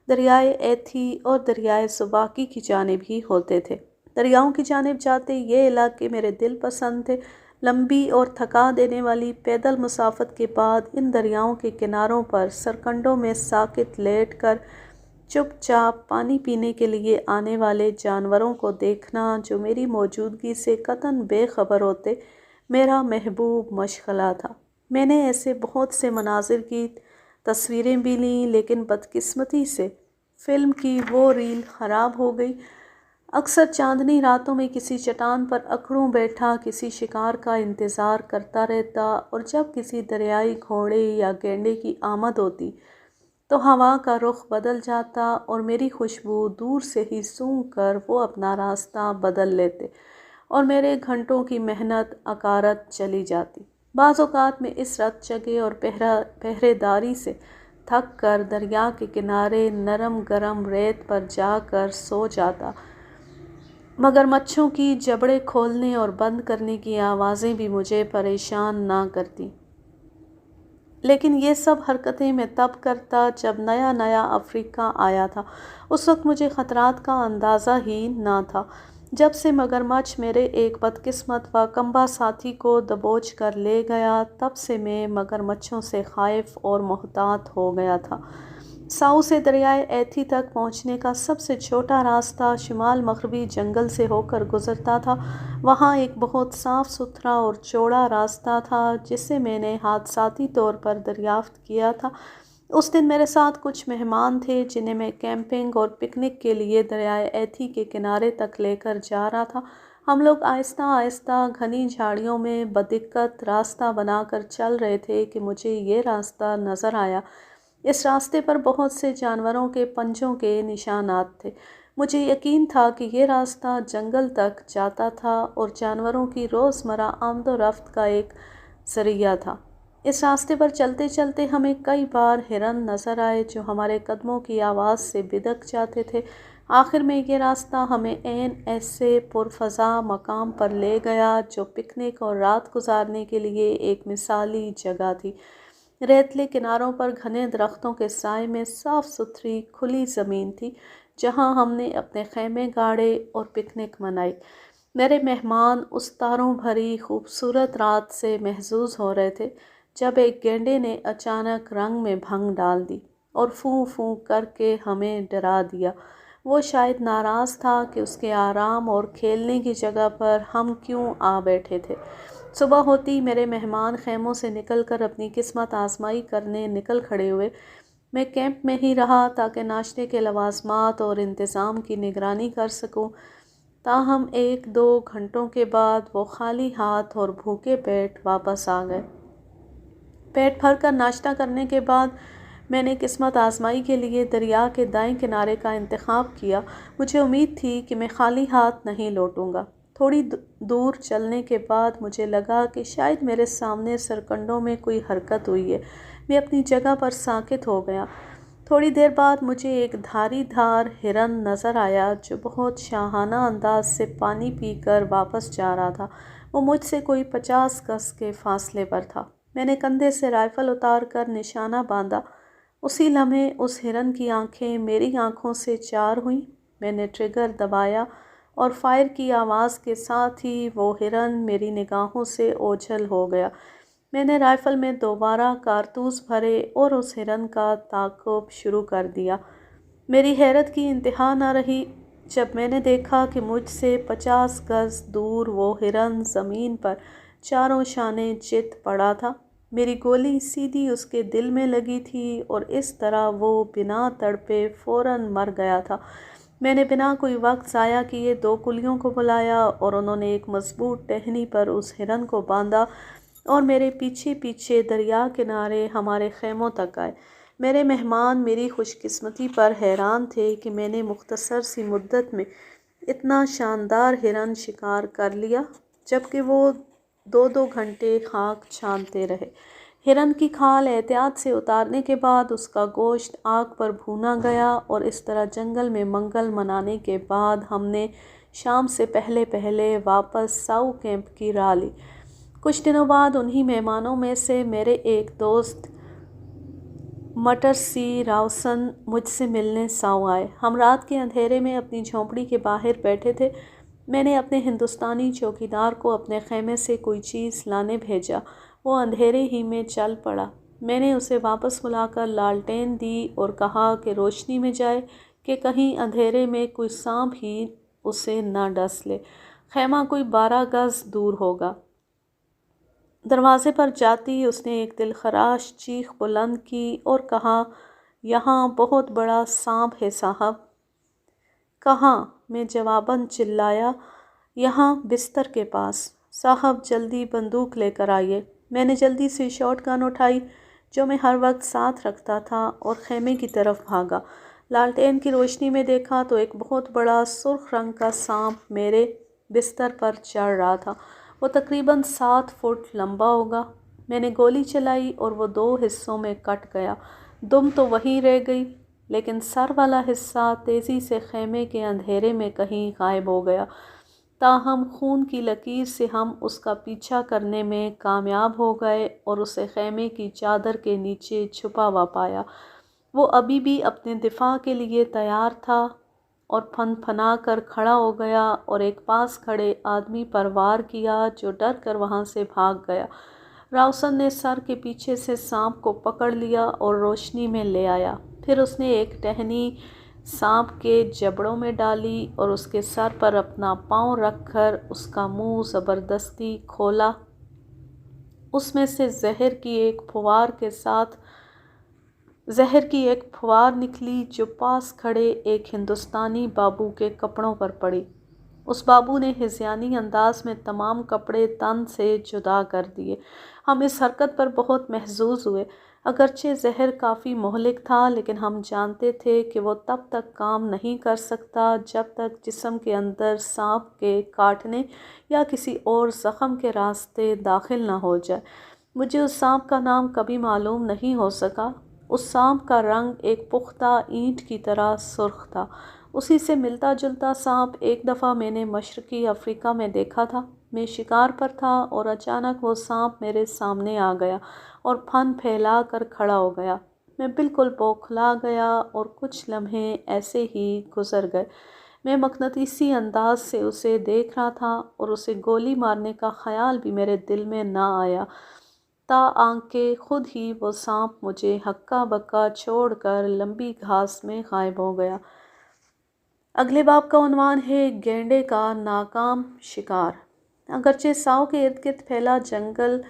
دریائے ایتھی اور دریائے سباکی کی جانب ہی ہوتے تھے۔ دریاؤں کی جانب جاتے یہ علاقے میرے دل پسند تھے۔ لمبی اور تھکا دینے والی پیدل مسافت کے بعد ان دریاؤں کے کناروں پر سرکنڈوں میں ساکت لیٹ کر چپ چاپ پانی پینے کے لیے آنے والے جانوروں کو دیکھنا جو میری موجودگی سے قطعاً بے خبر ہوتے، میرا محبوب مشغلہ تھا۔ میں نے ایسے بہت سے مناظر کی تصویریں بھی لیں، لیکن بدقسمتی سے فلم کی وہ ریل خراب ہو گئی۔ اکثر چاندنی راتوں میں کسی چٹان پر اکڑوں بیٹھا کسی شکار کا انتظار کرتا رہتا، اور جب کسی دریائی گھوڑے یا گینڈے کی آمد ہوتی تو ہوا کا رخ بدل جاتا، اور میری خوشبو دور سے ہی سونگھ کر وہ اپنا راستہ بدل لیتے، اور میرے گھنٹوں کی محنت اکارت چلی جاتی۔ بعض اوقات میں اس رت جگہ اور پہرے داری سے تھک کر دریا کے کنارے نرم گرم ریت پر جا کر سو جاتا، مگر مچھوں کی جبڑے کھولنے اور بند کرنے کی آوازیں بھی مجھے پریشان نہ کرتی۔ لیکن یہ سب حرکتیں میں تب کرتا جب نیا نیا افریقہ آیا تھا۔ اس وقت مجھے خطرات کا اندازہ ہی نہ تھا۔ جب سے مگرمچھ میرے ایک بدقسمت و کمبا ساتھی کو دبوچ کر لے گیا، تب سے میں مگرمچھوں سے خائف اور محتاط ہو گیا تھا۔ ساؤ سے دریائے ایتھی تک پہنچنے کا سب سے چھوٹا راستہ شمال مغربی جنگل سے ہو کر گزرتا تھا۔ وہاں ایک بہت صاف ستھرا اور چوڑا راستہ تھا جسے میں نے حادثاتی طور پر دریافت کیا تھا۔ اس دن میرے ساتھ کچھ مہمان تھے جنہیں میں کیمپنگ اور پکنک کے لیے دریائے ایتھی کے کنارے تک لے کر جا رہا تھا۔ ہم لوگ آہستہ آہستہ گھنی جھاڑیوں میں بدقت راستہ بنا کر چل رہے تھے کہ مجھے یہ راستہ نظر آیا۔ اس راستے پر بہت سے جانوروں کے پنجوں کے نشانات تھے۔ مجھے یقین تھا کہ یہ راستہ جنگل تک جاتا تھا اور جانوروں کی روزمرہ آمد و رفت کا ایک ذریعہ تھا۔ اس راستے پر چلتے چلتے ہمیں کئی بار ہرن نظر آئے جو ہمارے قدموں کی آواز سے بدک جاتے تھے۔ آخر میں یہ راستہ ہمیں عین ایسے پرفضا مقام پر لے گیا جو پکنک اور رات گزارنے کے لیے ایک مثالی جگہ تھی۔ ریتلے کناروں پر گھنے درختوں کے سائے میں صاف ستھری کھلی زمین تھی جہاں ہم نے اپنے خیمے گاڑے اور پکنک منائی۔ میرے مہمان اس تاروں بھری خوبصورت رات سے محظوظ ہو رہے تھے جب ایک گینڈے نے اچانک رنگ میں بھنگ ڈال دی اور فوں فوں کر کے ہمیں ڈرا دیا۔ وہ شاید ناراض تھا کہ اس کے آرام اور کھیلنے کی جگہ پر ہم کیوں آ بیٹھے تھے۔ صبح ہوتی میرے مہمان خیموں سے نکل کر اپنی قسمت آزمائی کرنے نکل کھڑے ہوئے۔ میں کیمپ میں ہی رہا تاکہ ناشتے کے لوازمات اور انتظام کی نگرانی کر سکوں۔ تاہم 1-2 گھنٹوں کے بعد وہ خالی ہاتھ اور بھوکے پیٹ واپس آ گئے۔ پیٹ بھر کر ناشتہ کرنے کے بعد میں نے قسمت آزمائی کے لیے دریا کے دائیں کنارے کا انتخاب کیا۔ مجھے امید تھی کہ میں خالی ہاتھ نہیں لوٹوں گا۔ تھوڑی دور چلنے کے بعد مجھے لگا کہ شاید میرے سامنے سرکنڈوں میں کوئی حرکت ہوئی ہے۔ میں اپنی جگہ پر ساکت ہو گیا۔ تھوڑی دیر بعد مجھے ایک دھاری دھار ہرن نظر آیا جو بہت شاہانہ انداز سے پانی پی کر واپس جا رہا تھا۔ وہ مجھ سے کوئی 50 گز کے فاصلے پر تھا۔ میں نے کندھے سے رائفل اتار کر نشانہ باندھا۔ اسی لمحے اس ہرن کی آنکھیں میری آنکھوں سے چار ہوئیں۔ میں نے ٹریگر دبایا اور فائر کی آواز کے ساتھ ہی وہ ہرن میری نگاہوں سے اوجھل ہو گیا۔ میں نے رائفل میں دوبارہ کارتوس بھرے اور اس ہرن کا تعاقب شروع کر دیا۔ میری حیرت کی انتہا نہ رہی جب میں نے دیکھا کہ مجھ سے 50 گز دور وہ ہرن زمین پر چاروں شانے چت پڑا تھا۔ میری گولی سیدھی اس کے دل میں لگی تھی اور اس طرح وہ بنا تڑپے فوراً مر گیا تھا۔ میں نے بنا کوئی وقت ضائع کیے 2 کلیوں کو بلایا اور انہوں نے ایک مضبوط ٹہنی پر اس ہرن کو باندھا اور میرے پیچھے پیچھے دریا کنارے ہمارے خیموں تک آئے۔ میرے مہمان میری خوش قسمتی پر حیران تھے کہ میں نے مختصر سی مدت میں اتنا شاندار ہرن شکار کر لیا جبکہ وہ 2 گھنٹے خاک چھانتے رہے۔ ہرن کی کھال احتیاط سے اتارنے کے بعد اس کا گوشت آگ پر بھونا گیا اور اس طرح جنگل میں منگل منانے کے بعد ہم نے شام سے پہلے واپس ساؤ کیمپ کی راہ لی۔ کچھ دنوں بعد انہی مہمانوں میں سے میرے ایک دوست مٹرسی راوسن مجھ سے ملنے ساؤ آئے۔ ہم رات کے اندھیرے میں اپنی جھونپڑی کے باہر بیٹھے تھے۔ میں نے اپنے ہندوستانی چوکیدار کو اپنے خیمے سے کوئی چیز لانے بھیجا۔ وہ اندھیرے ہی میں چل پڑا۔ میں نے اسے واپس بلا کر لالٹین دی اور کہا کہ روشنی میں جائے کہ کہیں اندھیرے میں کوئی سانپ ہی اسے نہ ڈس لے۔ خیمہ کوئی 12 گز دور ہوگا۔ دروازے پر جاتی اس نے ایک دلخراش چیخ بلند کی اور کہا، "یہاں بہت بڑا سانپ ہے صاحب۔" "کہاں؟" میں جواباً چلایا۔ "یہاں بستر کے پاس۔" "صاحب جلدی بندوق لے کر آئیے۔" میں نے جلدی سے شاٹ گن اٹھائی جو میں ہر وقت ساتھ رکھتا تھا اور خیمے کی طرف بھاگا۔ لالٹین کی روشنی میں دیکھا تو ایک بہت بڑا سرخ رنگ کا سانپ میرے بستر پر چڑھ رہا تھا۔ وہ تقریباً 7 فٹ لمبا ہوگا۔ میں نے گولی چلائی اور وہ 2 حصوں میں کٹ گیا۔ دم تو وہیں رہ گئی لیکن سر والا حصہ تیزی سے خیمے کے اندھیرے میں کہیں غائب ہو گیا۔ تاہم خون کی لکیر سے ہم اس کا پیچھا کرنے میں کامیاب ہو گئے اور اسے خیمے کی چادر کے نیچے چھپا ہوا پایا۔ وہ ابھی بھی اپنے دفاع کے لیے تیار تھا اور پھن پھنا کر کھڑا ہو گیا اور ایک پاس کھڑے آدمی پر وار کیا جو ڈر کر وہاں سے بھاگ گیا۔ راوسن نے سر کے پیچھے سے سانپ کو پکڑ لیا اور روشنی میں لے آیا۔ پھر اس نے ایک ٹہنی سانپ کے جبڑوں میں ڈالی اور اس کے سر پر اپنا پاؤں رکھ کر اس کا منہ زبردستی کھولا۔ اس میں سے زہر کی ایک پھوار کے ساتھ زہر کی ایک پھوار نکلی جو پاس کھڑے ایک ہندوستانی بابو کے کپڑوں پر پڑی۔ اس بابو نے ہذیانی انداز میں تمام کپڑے تن سے جدا کر دیے۔ ہم اس حرکت پر بہت محظوظ ہوئے۔ اگرچہ زہر کافی مہلک تھا لیکن ہم جانتے تھے کہ وہ تب تک کام نہیں کر سکتا جب تک جسم کے اندر سانپ کے کاٹنے یا کسی اور زخم کے راستے داخل نہ ہو جائے۔ مجھے اس سانپ کا نام کبھی معلوم نہیں ہو سکا۔ اس سانپ کا رنگ ایک پختہ اینٹ کی طرح سرخ تھا۔ اسی سے ملتا جلتا سانپ ایک دفعہ میں نے مشرقی افریقہ میں دیکھا تھا۔ میں شکار پر تھا اور اچانک وہ سانپ میرے سامنے آ گیا اور پھن پھیلا کر کھڑا ہو گیا۔ میں بالکل بوکھلا گیا اور کچھ لمحے ایسے ہی گزر گئے۔ میں مقناطیسی انداز سے اسے دیکھ رہا تھا اور اسے گولی مارنے کا خیال بھی میرے دل میں نہ آیا تاآنکہ خود ہی وہ سانپ مجھے ہکا بکا چھوڑ کر لمبی گھاس میں غائب ہو گیا۔ اگلے باب کا عنوان ہے گینڈے کا ناکام شکار۔ اگرچہ ساؤ کے ارد گرد پھیلا جنگل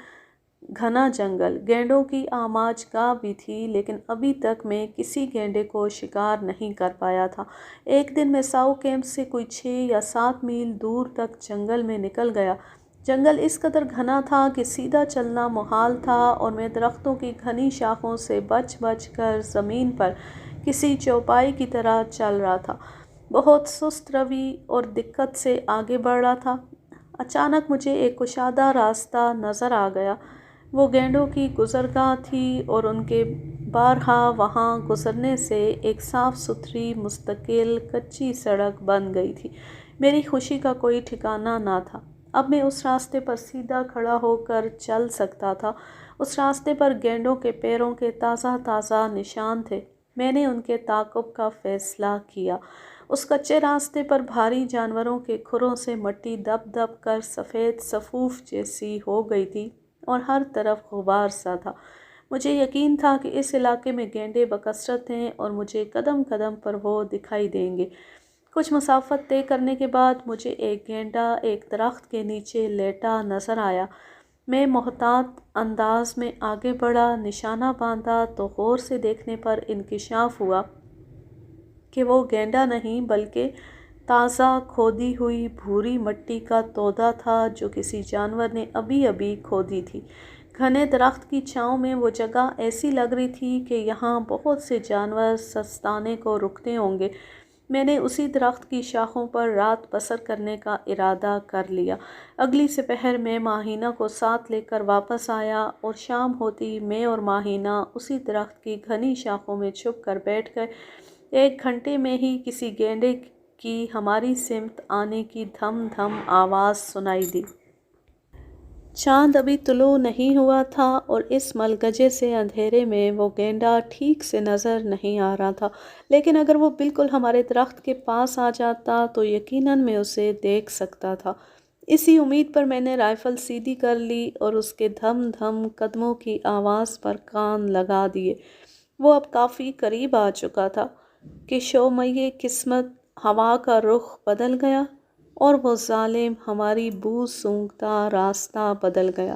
گھنا جنگل گینڈوں کی آماج گاہ بھی تھی لیکن ابھی تک میں کسی گینڈے کو شکار نہیں کر پایا تھا۔ ایک دن میں ساؤ کیمپ سے کوئی 6 یا 7 میل دور تک جنگل میں نکل گیا۔ جنگل اس قدر گھنا تھا کہ سیدھا چلنا محال تھا اور میں درختوں کی گھنی شاخوں سے بچ بچ کر زمین پر کسی چوپائی کی طرح چل رہا تھا، بہت سست روی اور دقت سے آگے بڑھ رہا تھا۔ اچانک مجھے ایک کشادہ راستہ نظر آ گیا۔ وہ گینڈوں کی گزرگاہ تھی اور ان کے بارہا وہاں گزرنے سے ایک صاف ستھری مستقل کچی سڑک بن گئی تھی۔ میری خوشی کا کوئی ٹھکانہ نہ تھا۔ اب میں اس راستے پر سیدھا کھڑا ہو کر چل سکتا تھا۔ اس راستے پر گینڈوں کے پیروں کے تازہ تازہ نشان تھے۔ میں نے ان کے تعاقب کا فیصلہ کیا۔ اس کچے راستے پر بھاری جانوروں کے کھروں سے مٹی دب دب کر سفید صفوف جیسی ہو گئی تھی اور ہر طرف غبار سا تھا۔ مجھے یقین تھا کہ اس علاقے میں گینڈے بکثرت ہیں اور مجھے قدم قدم پر وہ دکھائی دیں گے۔ کچھ مسافت طے کرنے کے بعد مجھے ایک گینڈا ایک درخت کے نیچے لیٹا نظر آیا۔ میں محتاط انداز میں آگے بڑھا، نشانہ باندھا تو غور سے دیکھنے پر انکشاف ہوا کہ وہ گینڈا نہیں بلکہ تازہ کھودی ہوئی بھوری مٹی کا تودا تھا جو کسی جانور نے ابھی ابھی کھودی تھی۔ گھنے درخت کی چھاؤں میں وہ جگہ ایسی لگ رہی تھی کہ یہاں بہت سے جانور سستانے کو رکتے ہوں گے۔ میں نے اسی درخت کی شاخوں پر رات بسر کرنے کا ارادہ کر لیا۔ اگلی سپہر میں ماہینہ کو ساتھ لے کر واپس آیا اور شام ہوتی میں اور ماہینہ اسی درخت کی گھنی شاخوں میں چھپ کر بیٹھ گئے۔ 1 گھنٹے میں ہی کسی گینڈے کی ہماری سمت آنے کی دھم دھم آواز سنائی دی۔ چاند ابھی طلوع نہیں ہوا تھا اور اس ملگجے سے اندھیرے میں وہ گینڈا ٹھیک سے نظر نہیں آ رہا تھا، لیکن اگر وہ بالکل ہمارے درخت کے پاس آ جاتا تو یقیناً میں اسے دیکھ سکتا تھا۔ اسی امید پر میں نے رائفل سیدھی کر لی اور اس کے دھم دھم قدموں کی آواز پر کان لگا دیے۔ وہ اب کافی قریب آ چکا تھا کہ شومیِ قسمت ہوا کا رخ بدل گیا اور وہ ظالم ہماری بو سونگھتا راستہ بدل گیا۔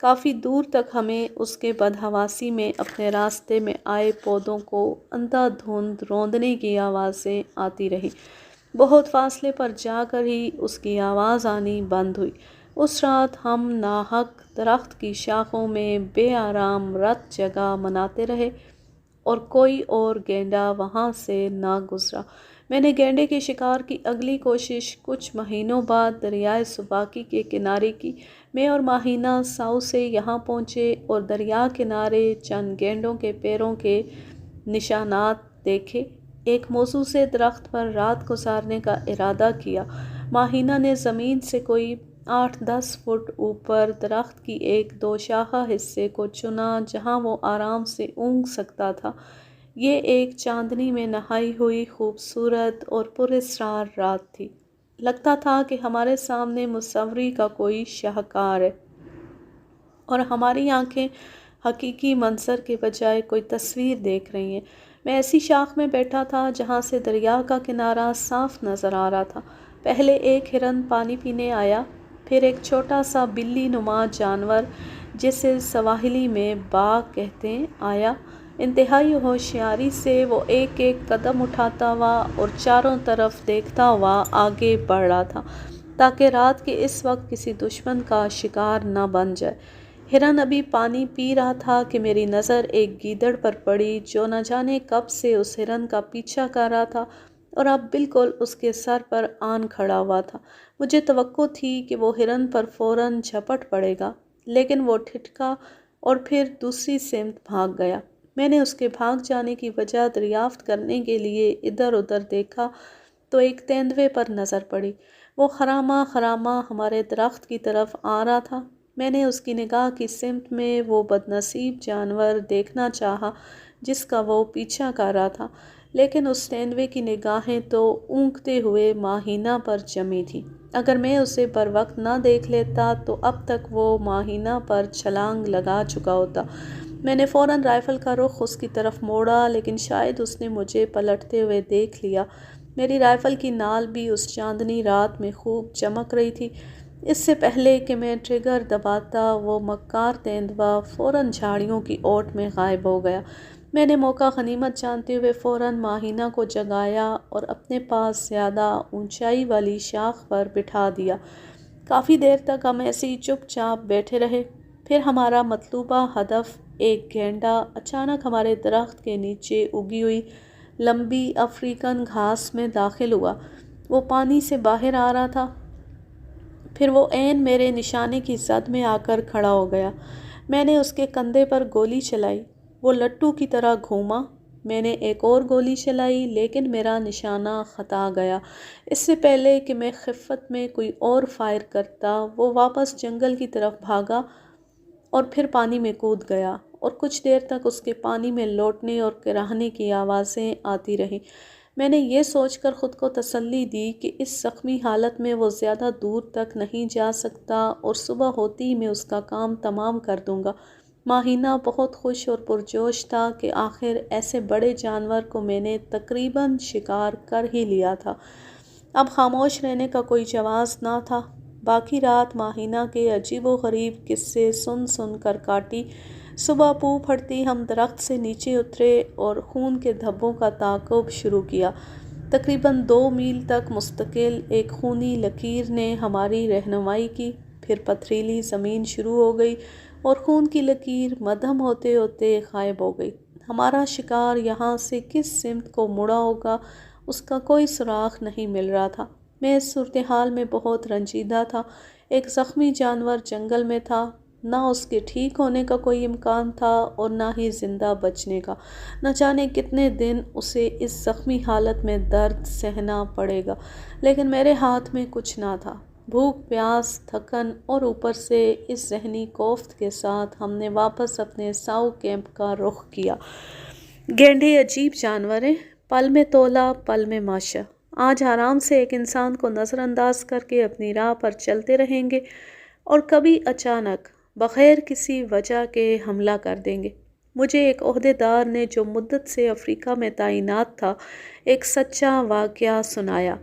کافی دور تک ہمیں اس کے بدحواسی میں اپنے راستے میں آئے پودوں کو اندھا دھند روندنے کی آوازیں آتی رہیں۔ بہت فاصلے پر جا کر ہی اس کی آواز آنی بند ہوئی۔ اس رات ہم ناحق درخت کی شاخوں میں بے آرام رت جگہ مناتے رہے اور کوئی اور گینڈا وہاں سے نہ گزرا۔ میں نے گینڈے کے شکار کی اگلی کوشش کچھ مہینوں بعد دریائے سباکی کے کنارے کی۔ میں اور ماہینہ ساؤ سے یہاں پہنچے اور دریا کنارے چند گینڈوں کے پیروں کے نشانات دیکھے۔ ایک موزوں سے درخت پر رات گزارنے کا ارادہ کیا۔ ماہینہ نے زمین سے کوئی 8-10 فٹ اوپر درخت کی ایک دوشاخہ حصے کو چنا جہاں وہ آرام سے اونگ سکتا تھا۔ یہ ایک چاندنی میں نہائی ہوئی خوبصورت اور پراسرار رات تھی۔ لگتا تھا کہ ہمارے سامنے مصوری کا کوئی شاہکار ہے اور ہماری آنکھیں حقیقی منظر کے بجائے کوئی تصویر دیکھ رہی ہیں۔ میں ایسی شاخ میں بیٹھا تھا جہاں سے دریا کا کنارہ صاف نظر آ رہا تھا۔ پہلے ایک ہرن پانی پینے آیا، پھر ایک چھوٹا سا بلی نما جانور جسے سواحلی میں باغ کہتے ہیں آیا۔ انتہائی ہوشیاری سے وہ ایک ایک قدم اٹھاتا ہوا اور چاروں طرف دیکھتا ہوا آگے بڑھ رہا تھا تاکہ رات کے اس وقت کسی دشمن کا شکار نہ بن جائے۔ ہرن ابھی پانی پی رہا تھا کہ میری نظر ایک گیدڑ پر پڑی جو نہ جانے کب سے اس ہرن کا پیچھا کر رہا تھا اور اب بالکل اس کے سر پر آن کھڑا ہوا تھا۔ مجھے توقع تھی کہ وہ ہرن پر فوراً جھپٹ پڑے گا، لیکن وہ ٹھٹکا اور پھر دوسری سمت بھاگ گیا۔ میں نے اس کے بھاگ جانے کی وجہ دریافت کرنے کے لیے ادھر ادھر دیکھا تو ایک تیندوے پر نظر پڑی۔ وہ خراما خراما ہمارے درخت کی طرف آ رہا تھا۔ میں نے اس کی نگاہ کی سمت میں وہ بدنصیب جانور دیکھنا چاہا جس کا وہ پیچھا کر رہا تھا، لیکن اس تیندوے کی نگاہیں تو اونگتے ہوئے ماہینہ پر جمی تھیں۔ اگر میں اسے بروقت نہ دیکھ لیتا تو اب تک وہ ماہینہ پر چھلانگ لگا چکا ہوتا۔ میں نے فوراً رائفل کا رخ اس کی طرف موڑا، لیکن شاید اس نے مجھے پلٹتے ہوئے دیکھ لیا۔ میری رائفل کی نال بھی اس چاندنی رات میں خوب چمک رہی تھی۔ اس سے پہلے کہ میں ٹریگر دباتا وہ مکار تیندوا فوراً جھاڑیوں کی اوٹ میں غائب ہو گیا۔ میں نے موقع غنیمت جانتے ہوئے فوراً ماہینہ کو جگایا اور اپنے پاس زیادہ اونچائی والی شاخ پر بٹھا دیا۔ کافی دیر تک ہم ایسے ہی چپ چاپ بیٹھے رہے، پھر ہمارا مطلوبہ ہدف ایک گینڈا اچانک ہمارے درخت کے نیچے اگی ہوئی لمبی افریقن گھاس میں داخل ہوا۔ وہ پانی سے باہر آ رہا تھا، پھر وہ عین میرے نشانے کی زد میں آ کر کھڑا ہو گیا۔ میں نے اس کے کندھے پر گولی چلائی، وہ لٹو کی طرح گھوما۔ میں نے ایک اور گولی چلائی، لیکن میرا نشانہ خطا گیا۔ اس سے پہلے کہ میں خفت میں کوئی اور فائر کرتا وہ واپس جنگل کی طرف بھاگا اور پھر پانی میں کود گیا، اور کچھ دیر تک اس کے پانی میں لوٹنے اور کراہنے کی آوازیں آتی رہیں۔ میں نے یہ سوچ کر خود کو تسلی دی کہ اس زخمی حالت میں وہ زیادہ دور تک نہیں جا سکتا اور صبح ہوتی ہی میں اس کا کام تمام کر دوں گا۔ ماہینہ بہت خوش اور پرجوش تھا کہ آخر ایسے بڑے جانور کو میں نے تقریباً شکار کر ہی لیا تھا۔ اب خاموش رہنے کا کوئی جواز نہ تھا۔ باقی رات ماہینہ کے عجیب و غریب قصے سن سن کر کاٹی۔ صبح پو پھٹتی ہم درخت سے نیچے اترے اور خون کے دھبوں کا تعاقب شروع کیا۔ تقریباً 2 میل تک مستقل ایک خونی لکیر نے ہماری رہنمائی کی، پھر پتھریلی زمین شروع ہو گئی اور خون کی لکیر مدھم ہوتے ہوتے غائب ہو گئی۔ ہمارا شکار یہاں سے کس سمت کو مڑا ہوگا اس کا کوئی سراغ نہیں مل رہا تھا۔ میں اس صورتحال میں بہت رنجیدہ تھا۔ ایک زخمی جانور جنگل میں تھا، نہ اس کے ٹھیک ہونے کا کوئی امکان تھا اور نہ ہی زندہ بچنے کا۔ نہ جانے کتنے دن اسے اس زخمی حالت میں درد سہنا پڑے گا، لیکن میرے ہاتھ میں کچھ نہ تھا۔ بھوک، پیاس، تھکن اور اوپر سے اس ذہنی کوفت کے ساتھ ہم نے واپس اپنے ساؤ کیمپ کا رخ کیا۔ گینڈے عجیب جانور ہیں، پل میں تولا پل میں ماشا۔ آج آرام سے ایک انسان کو نظر انداز کر کے اپنی راہ پر چلتے رہیں گے اور کبھی اچانک بغیر کسی وجہ کے حملہ کر دیں گے۔ مجھے ایک عہدیدار نے جو مدت سے افریقہ میں تعینات تھا ایک سچا واقعہ سنایا۔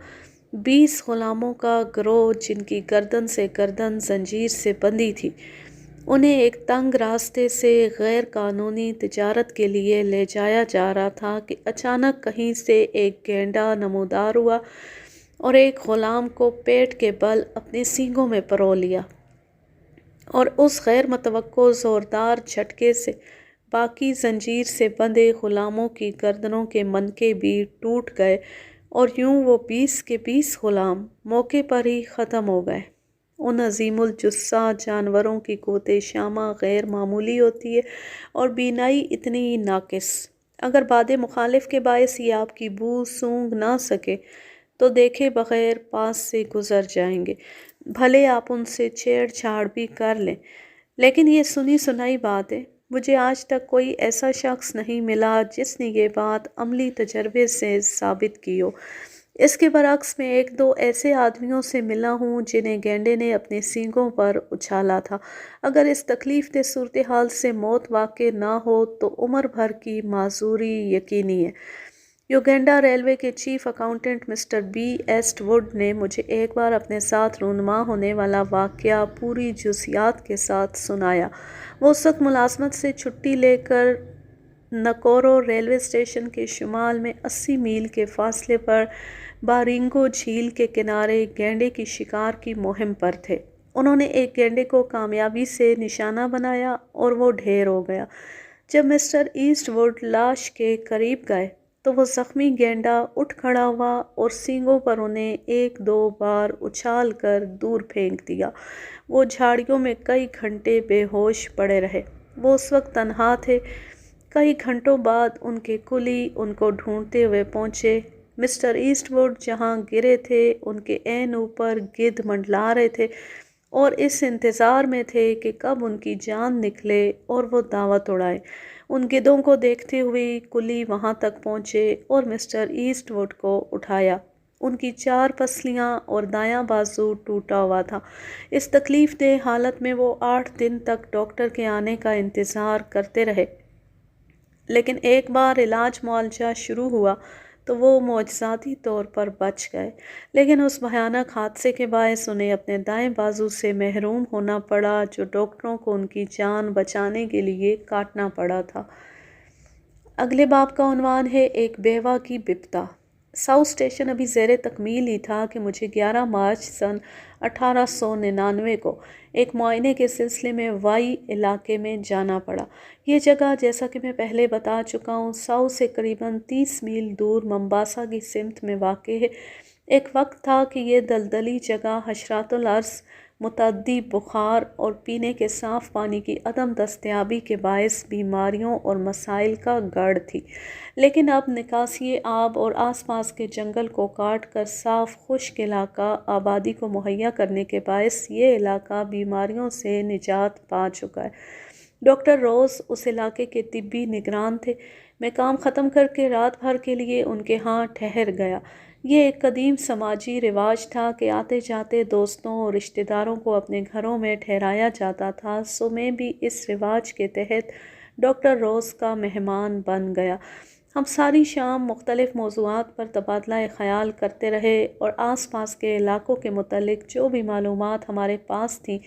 20 غلاموں کا گروہ جن کی گردن سے گردن زنجیر سے بندھی تھی، انہیں ایک تنگ راستے سے غیر قانونی تجارت کے لیے لے جایا جا رہا تھا کہ اچانک کہیں سے ایک گینڈا نمودار ہوا اور ایک غلام کو پیٹ کے بل اپنے سینگوں میں پرو لیا، اور اس غیر متوقع زوردار جھٹکے سے باقی زنجیر سے بندھے غلاموں کی گردنوں کے منکے بھی ٹوٹ گئے اور یوں وہ 20 کے 20 غلام موقع پر ہی ختم ہو گئے۔ ان عظیم الجثہ جانوروں کی قوت شامہ غیر معمولی ہوتی ہے اور بینائی اتنی ہی ناقص۔ اگر باد مخالف کے باعث یہ آپ کی بو سونگھ نہ سکے تو دیکھے بغیر پاس سے گزر جائیں گے، بھلے آپ ان سے چھیڑ چھاڑ بھی کر لیں۔ لیکن یہ سنی سنائی بات ہے، مجھے آج تک کوئی ایسا شخص نہیں ملا جس نے یہ بات عملی تجربے سے ثابت کی ہو۔ اس کے برعکس میں 1-2 ایسے آدمیوں سے ملا ہوں جنہیں گینڈے نے اپنے سینگوں پر اچھالا تھا۔ اگر اس تکلیف دہ صورتحال سے موت واقع نہ ہو تو عمر بھر کی معذوری یقینی ہے۔ یوگینڈا ریلوے کے chief accountant mister B Eastwood نے مجھے ایک بار اپنے ساتھ رونما ہونے والا واقعہ پوری جزیات کے ساتھ سنایا۔ وہ اس وقت ملازمت سے چھٹی لے کر نکورو ریلوے اسٹیشن کے شمال میں 80 میل کے فاصلے پر بارینگو جھیل کے کنارے گینڈے کی شکار کی مہم پر تھے۔ انہوں نے ایک گینڈے کو کامیابی سے نشانہ بنایا اور وہ ڈھیر ہو گیا۔ جب مسٹر ایسٹ ووڈ لاش کے قریب گئے تو وہ زخمی گینڈا اٹھ کھڑا ہوا اور سینگوں پر انہیں 1-2 بار اچھال کر دور پھینک دیا۔ وہ جھاڑیوں میں کئی گھنٹے بے ہوش پڑے رہے۔ وہ اس وقت تنہا تھے۔ کئی گھنٹوں بعد ان کے کلی ان کو ڈھونڈتے ہوئے پہنچے۔ مسٹر ایسٹ ووڈ جہاں گرے تھے ان کے عین اوپر گدھ منڈلا رہے تھے اور اس انتظار میں تھے کہ کب ان کی جان نکلے اور وہ دعوت اڑائے۔ ان گدھوں کو دیکھتے ہوئے کلی وہاں تک پہنچے اور مسٹر ایسٹ ووڈ کو اٹھایا۔ ان کی 4 پسلیاں اور دایاں بازو ٹوٹا ہوا تھا۔ اس تکلیف دہ حالت میں وہ 8 دن تک ڈاکٹر کے آنے کا انتظار کرتے رہے، لیکن ایک بار علاج معالجہ شروع ہوا تو وہ معجزاتی طور پر بچ گئے، لیکن اس بھیانک حادثے کے باعث انہیں اپنے دائیں بازو سے محروم ہونا پڑا جو ڈاکٹروں کو ان کی جان بچانے کے لیے کاٹنا پڑا تھا۔ اگلے باب کا عنوان ہے ایک بیوہ کی بپتا۔ ساؤتھ اسٹیشن ابھی زیر تکمیل ہی تھا کہ مجھے 11 مارچ سن 1899 کو ایک معائنے کے سلسلے میں وائی علاقے میں جانا پڑا۔ یہ جگہ جیسا کہ میں پہلے بتا چکا ہوں ساؤتھ سے قریباً 30 میل دور ممباسا کی سمت میں واقع ہے۔ ایک وقت تھا کہ یہ دلدلی جگہ حشرات الارض، متعدی بخار اور پینے کے صاف پانی کی عدم دستیابی کے باعث بیماریوں اور مسائل کا گڑھ تھی، لیکن اب نکاسی آب اور آس پاس کے جنگل کو کاٹ کر صاف خشک علاقہ آبادی کو مہیا کرنے کے باعث یہ علاقہ بیماریوں سے نجات پا چکا ہے۔ ڈاکٹر روز اس علاقے کے طبی نگران تھے۔ میں کام ختم کر کے رات بھر کے لیے ان کے ہاں ٹھہر گیا۔ یہ ایک قدیم سماجی رواج تھا کہ آتے جاتے دوستوں اور رشتہ داروں کو اپنے گھروں میں ٹھہرایا جاتا تھا، سو میں بھی اس رواج کے تحت ڈاکٹر روز کا مہمان بن گیا۔ ہم ساری شام مختلف موضوعات پر تبادلہ خیال کرتے رہے اور آس پاس کے علاقوں کے متعلق جو بھی معلومات ہمارے پاس تھیں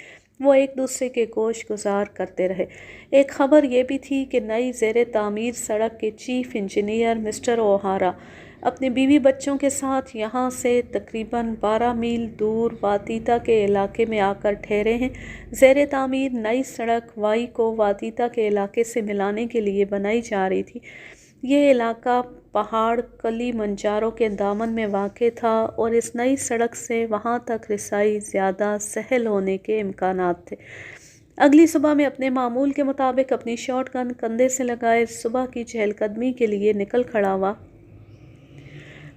وہ ایک دوسرے کے گوش گزار کرتے رہے۔ ایک خبر یہ بھی تھی کہ نئی زیر تعمیر سڑک کے چیف انجینئر مسٹر اوہارا اپنے بیوی بچوں کے ساتھ یہاں سے تقریباً 12 میل دور واتیتا کے علاقے میں آ کر ٹھہرے ہیں۔ زیر تعمیر نئی سڑک وائی کو واتیتا کے علاقے سے ملانے کے لیے بنائی جا رہی تھی۔ یہ علاقہ پہاڑ کلی منجارو کے دامن میں واقع تھا اور اس نئی سڑک سے وہاں تک رسائی زیادہ سہل ہونے کے امکانات تھے۔ اگلی صبح میں اپنے معمول کے مطابق اپنی شاٹ گن کندھے سے لگائے صبح کی چہل قدمی کے لیے نکل کھڑا ہوا۔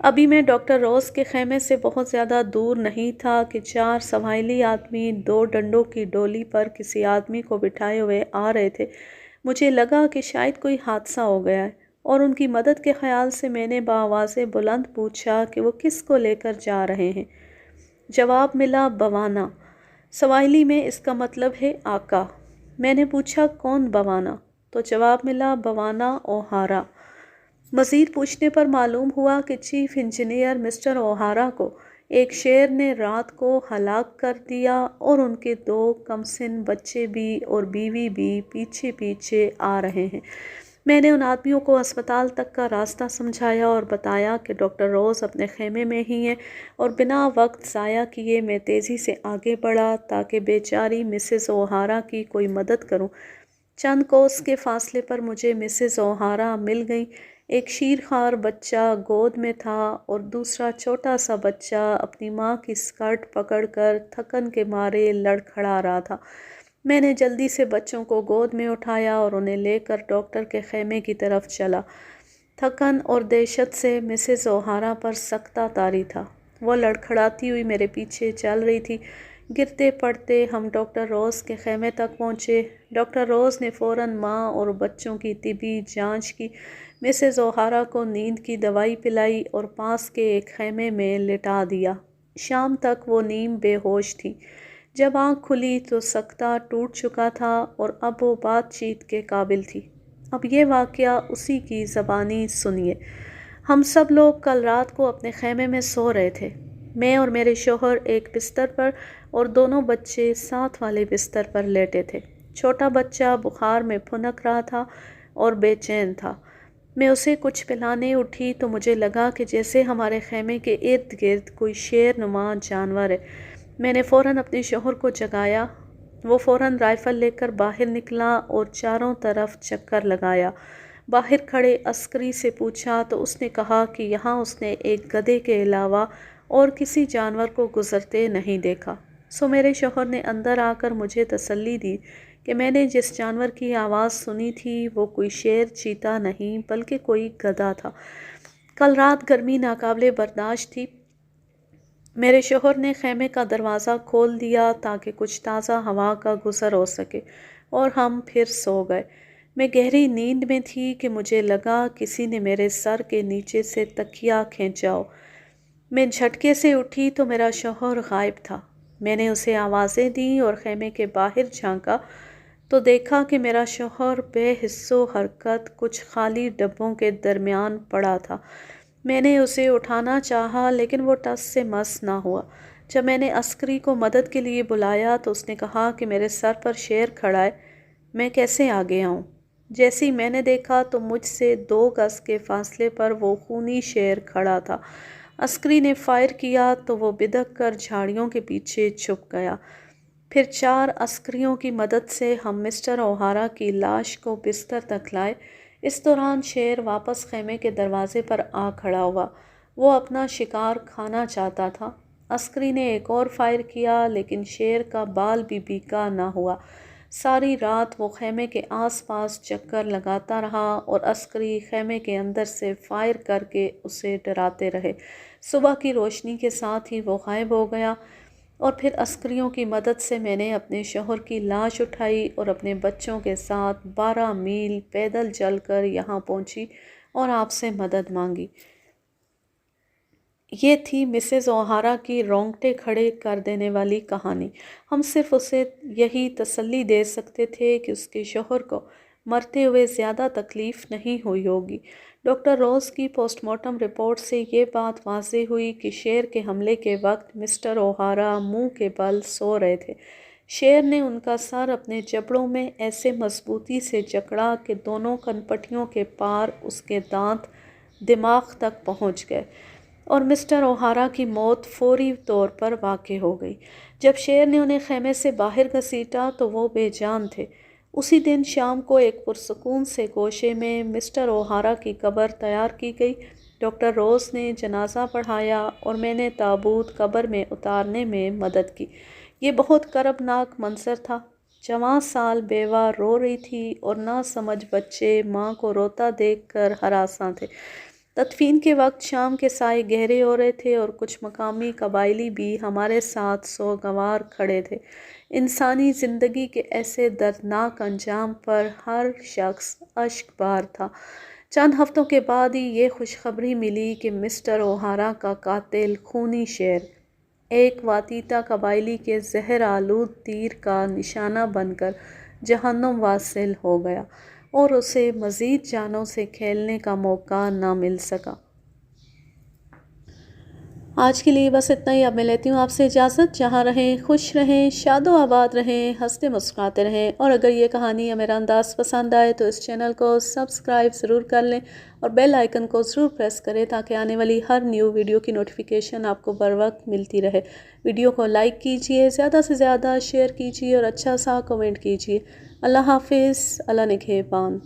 ابھی میں ڈاکٹر روز کے خیمے سے بہت زیادہ دور نہیں تھا کہ 4 سواحلی آدمی 2 ڈنڈوں کی ڈولی پر کسی آدمی کو بٹھائے ہوئے آ رہے تھے۔ مجھے لگا کہ شاید کوئی حادثہ ہو گیا ہے اور ان کی مدد کے خیال سے میں نے بآواز بلند پوچھا کہ وہ کس کو لے کر جا رہے ہیں۔ جواب ملا بوانا۔ سواحلی میں اس کا مطلب ہے آقا۔ میں نے پوچھا کون بوانا؟ تو جواب ملا بوانا اوہارا۔ مزید پوچھنے پر معلوم ہوا کہ چیف انجینئر مسٹر اوہارا کو ایک شیر نے رات کو ہلاک کر دیا اور ان کے 2 کمسن بچے بھی اور بیوی بھی پیچھے پیچھے آ رہے ہیں۔ میں نے ان آدمیوں کو ہسپتال تک کا راستہ سمجھایا اور بتایا کہ ڈاکٹر روز اپنے خیمے میں ہی ہیں اور بنا وقت ضائع کیے میں تیزی سے آگے بڑھا تاکہ بیچاری مسز اوہارا کی کوئی مدد کروں۔ چند کوس کے فاصلے پر مجھے مسز اوہارا مل گئیں۔ ایک شیرخوار بچہ گود میں تھا اور دوسرا چھوٹا سا بچہ اپنی ماں کی اسکرٹ پکڑ کر تھکن کے مارے لڑکھڑا رہا تھا۔ میں نے جلدی سے بچوں کو گود میں اٹھایا اور انہیں لے کر ڈاکٹر کے خیمے کی طرف چلا۔ تھکن اور دہشت سے مسز اوہارا پر سکتہ طاری تھا۔ وہ لڑکھڑاتی ہوئی میرے پیچھے چل رہی تھی۔ گرتے پڑتے ہم ڈاکٹر روز کے خیمے تک پہنچے۔ ڈاکٹر روز نے فوراً ماں اور بچوں کی طبی جانچ کی، مسز اوہارا کو نیند کی دوائی پلائی اور پاس کے ایک خیمے میں لٹا دیا۔ شام تک وہ نیم بے ہوش تھی۔ جب آنکھ کھلی تو سکتہ ٹوٹ چکا تھا اور اب وہ بات چیت کے قابل تھی۔ اب یہ واقعہ اسی کی زبانی سنیے۔ ہم سب لوگ کل رات کو اپنے خیمے میں سو رہے تھے۔ میں اور میرے شوہر ایک بستر پر اور دونوں بچے ساتھ والے بستر پر لیٹے تھے۔ چھوٹا بچہ بخار میں پھنک رہا تھا۔ اور بے چین تھا۔ میں اسے کچھ پلانے اٹھی تو مجھے لگا کہ جیسے ہمارے خیمے کے ارد گرد کوئی شیر نما جانور ہے۔ میں نے فوراً اپنے شوہر کو جگایا۔ وہ فوراً رائفل لے کر باہر نکلا اور چاروں طرف چکر لگایا۔ باہر کھڑے عسکری سے پوچھا تو اس نے کہا کہ یہاں اس نے ایک گدھے کے علاوہ اور کسی جانور کو گزرتے نہیں دیکھا۔ سو میرے شوہر نے اندر آ کر مجھے تسلی دی کہ میں نے جس جانور کی آواز سنی تھی وہ کوئی شیر چیتا نہیں بلکہ کوئی گدھا تھا۔ کل رات گرمی ناقابل برداشت تھی۔ میرے شوہر نے خیمے کا دروازہ کھول دیا تاکہ کچھ تازہ ہوا کا گزر ہو سکے اور ہم پھر سو گئے۔ میں گہری نیند میں تھی کہ مجھے لگا کسی نے میرے سر کے نیچے سے تکیہ کھینچا ہو۔ میں جھٹکے سے اٹھی تو میرا شوہر غائب تھا۔ میں نے اسے آوازیں دیں اور خیمے کے باہر جھانکا تو دیکھا کہ میرا شوہر بے حس و حرکت کچھ خالی ڈبوں کے درمیان پڑا تھا۔ میں نے اسے اٹھانا چاہا لیکن وہ ٹس سے مس نہ ہوا۔ جب میں نے عسکری کو مدد کے لیے بلایا تو اس نے کہا کہ میرے سر پر شیر کھڑا ہے، میں کیسے آگے آؤں؟ جیسے ہی میں نے دیکھا تو مجھ سے 2 گز کے فاصلے پر وہ خونی شیر کھڑا تھا۔ عسکری نے فائر کیا تو وہ بدک کر جھاڑیوں کے پیچھے چھپ گیا۔ پھر 4 عسکریوں کی مدد سے ہم مسٹر اوہارا کی لاش کو بستر تک لائے۔ اس دوران شیر واپس خیمے کے دروازے پر آ کھڑا ہوا۔ وہ اپنا شکار کھانا چاہتا تھا۔ عسکری نے ایک اور فائر کیا لیکن شیر کا بال بھی بیکا نہ ہوا۔ ساری رات وہ خیمے کے آس پاس چکر لگاتا رہا اور عسکری خیمے کے اندر سے فائر کر کے اسے ڈراتے رہے۔ صبح کی روشنی کے ساتھ ہی وہ غائب ہو گیا اور پھر عسکریوں کی مدد سے میں نے اپنے شوہر کی لاش اٹھائی اور اپنے بچوں کے ساتھ 12 میل پیدل چل کر یہاں پہنچی اور آپ سے مدد مانگی۔ یہ تھی مسز اوہارا کی رونگٹے کھڑے کر دینے والی کہانی۔ ہم صرف اسے یہی تسلی دے سکتے تھے کہ اس کے شوہر کو مرتے ہوئے زیادہ تکلیف نہیں ہوئی ہوگی۔ ڈاکٹر روز کی پوسٹ مارٹم رپورٹ سے یہ بات واضح ہوئی کہ شیر کے حملے کے وقت مسٹر اوہارا منہ کے بل سو رہے تھے۔ شیر نے ان کا سر اپنے جبڑوں میں ایسے مضبوطی سے جکڑا کہ دونوں کنپٹیوں کے پار اس کے دانت دماغ تک پہنچ گئے اور مسٹر اوہارا کی موت فوری طور پر واقع ہو گئی۔ جب شیر نے انہیں خیمے سے باہر گھسیٹا تو وہ بے جان تھے۔ اسی دن شام کو ایک پرسکون سے گوشے میں مسٹر اوہارا کی قبر تیار کی گئی۔ ڈاکٹر روز نے جنازہ پڑھایا اور میں نے تابوت قبر میں اتارنے میں مدد کی۔ یہ بہت کربناک منظر تھا۔ جوان سال بیوہ رو رہی تھی اور ناسمجھ بچے ماں کو روتا دیکھ کر ہراساں تھے۔ تدفین کے وقت شام کے سائے گہرے ہو رہے تھے اور کچھ مقامی قبائلی بھی ہمارے ساتھ سوگوار کھڑے تھے۔ انسانی زندگی کے ایسے دردناک انجام پر ہر شخص اشک بار تھا۔ چند ہفتوں کے بعد ہی یہ خوشخبری ملی کہ مسٹر اوہارا کا قاتل خونی شیر ایک واتیتا قبائلی کے زہر آلود تیر کا نشانہ بن کر جہنم واصل ہو گیا اور اسے مزید جانوں سے کھیلنے کا موقع نہ مل سکا۔ آج کے لیے بس اتنا ہی۔ اب میں لیتی ہوں آپ سے اجازت۔ جہاں رہیں خوش رہیں، شاد و آباد رہیں، ہنستے مسکراتے رہیں، اور اگر یہ کہانی یا میرا انداز پسند آئے تو اس چینل کو سبسکرائب ضرور کر لیں اور بیل آئیکن کو ضرور پریس کریں تاکہ آنے والی ہر نیو ویڈیو کی نوٹیفیکیشن آپ کو بر وقت ملتی رہے۔ ویڈیو کو لائک کیجئے، زیادہ سے زیادہ شیئر کیجئے اور اچھا سا کمنٹ کیجئے۔ اللہ حافظ، اللہ نگہبان۔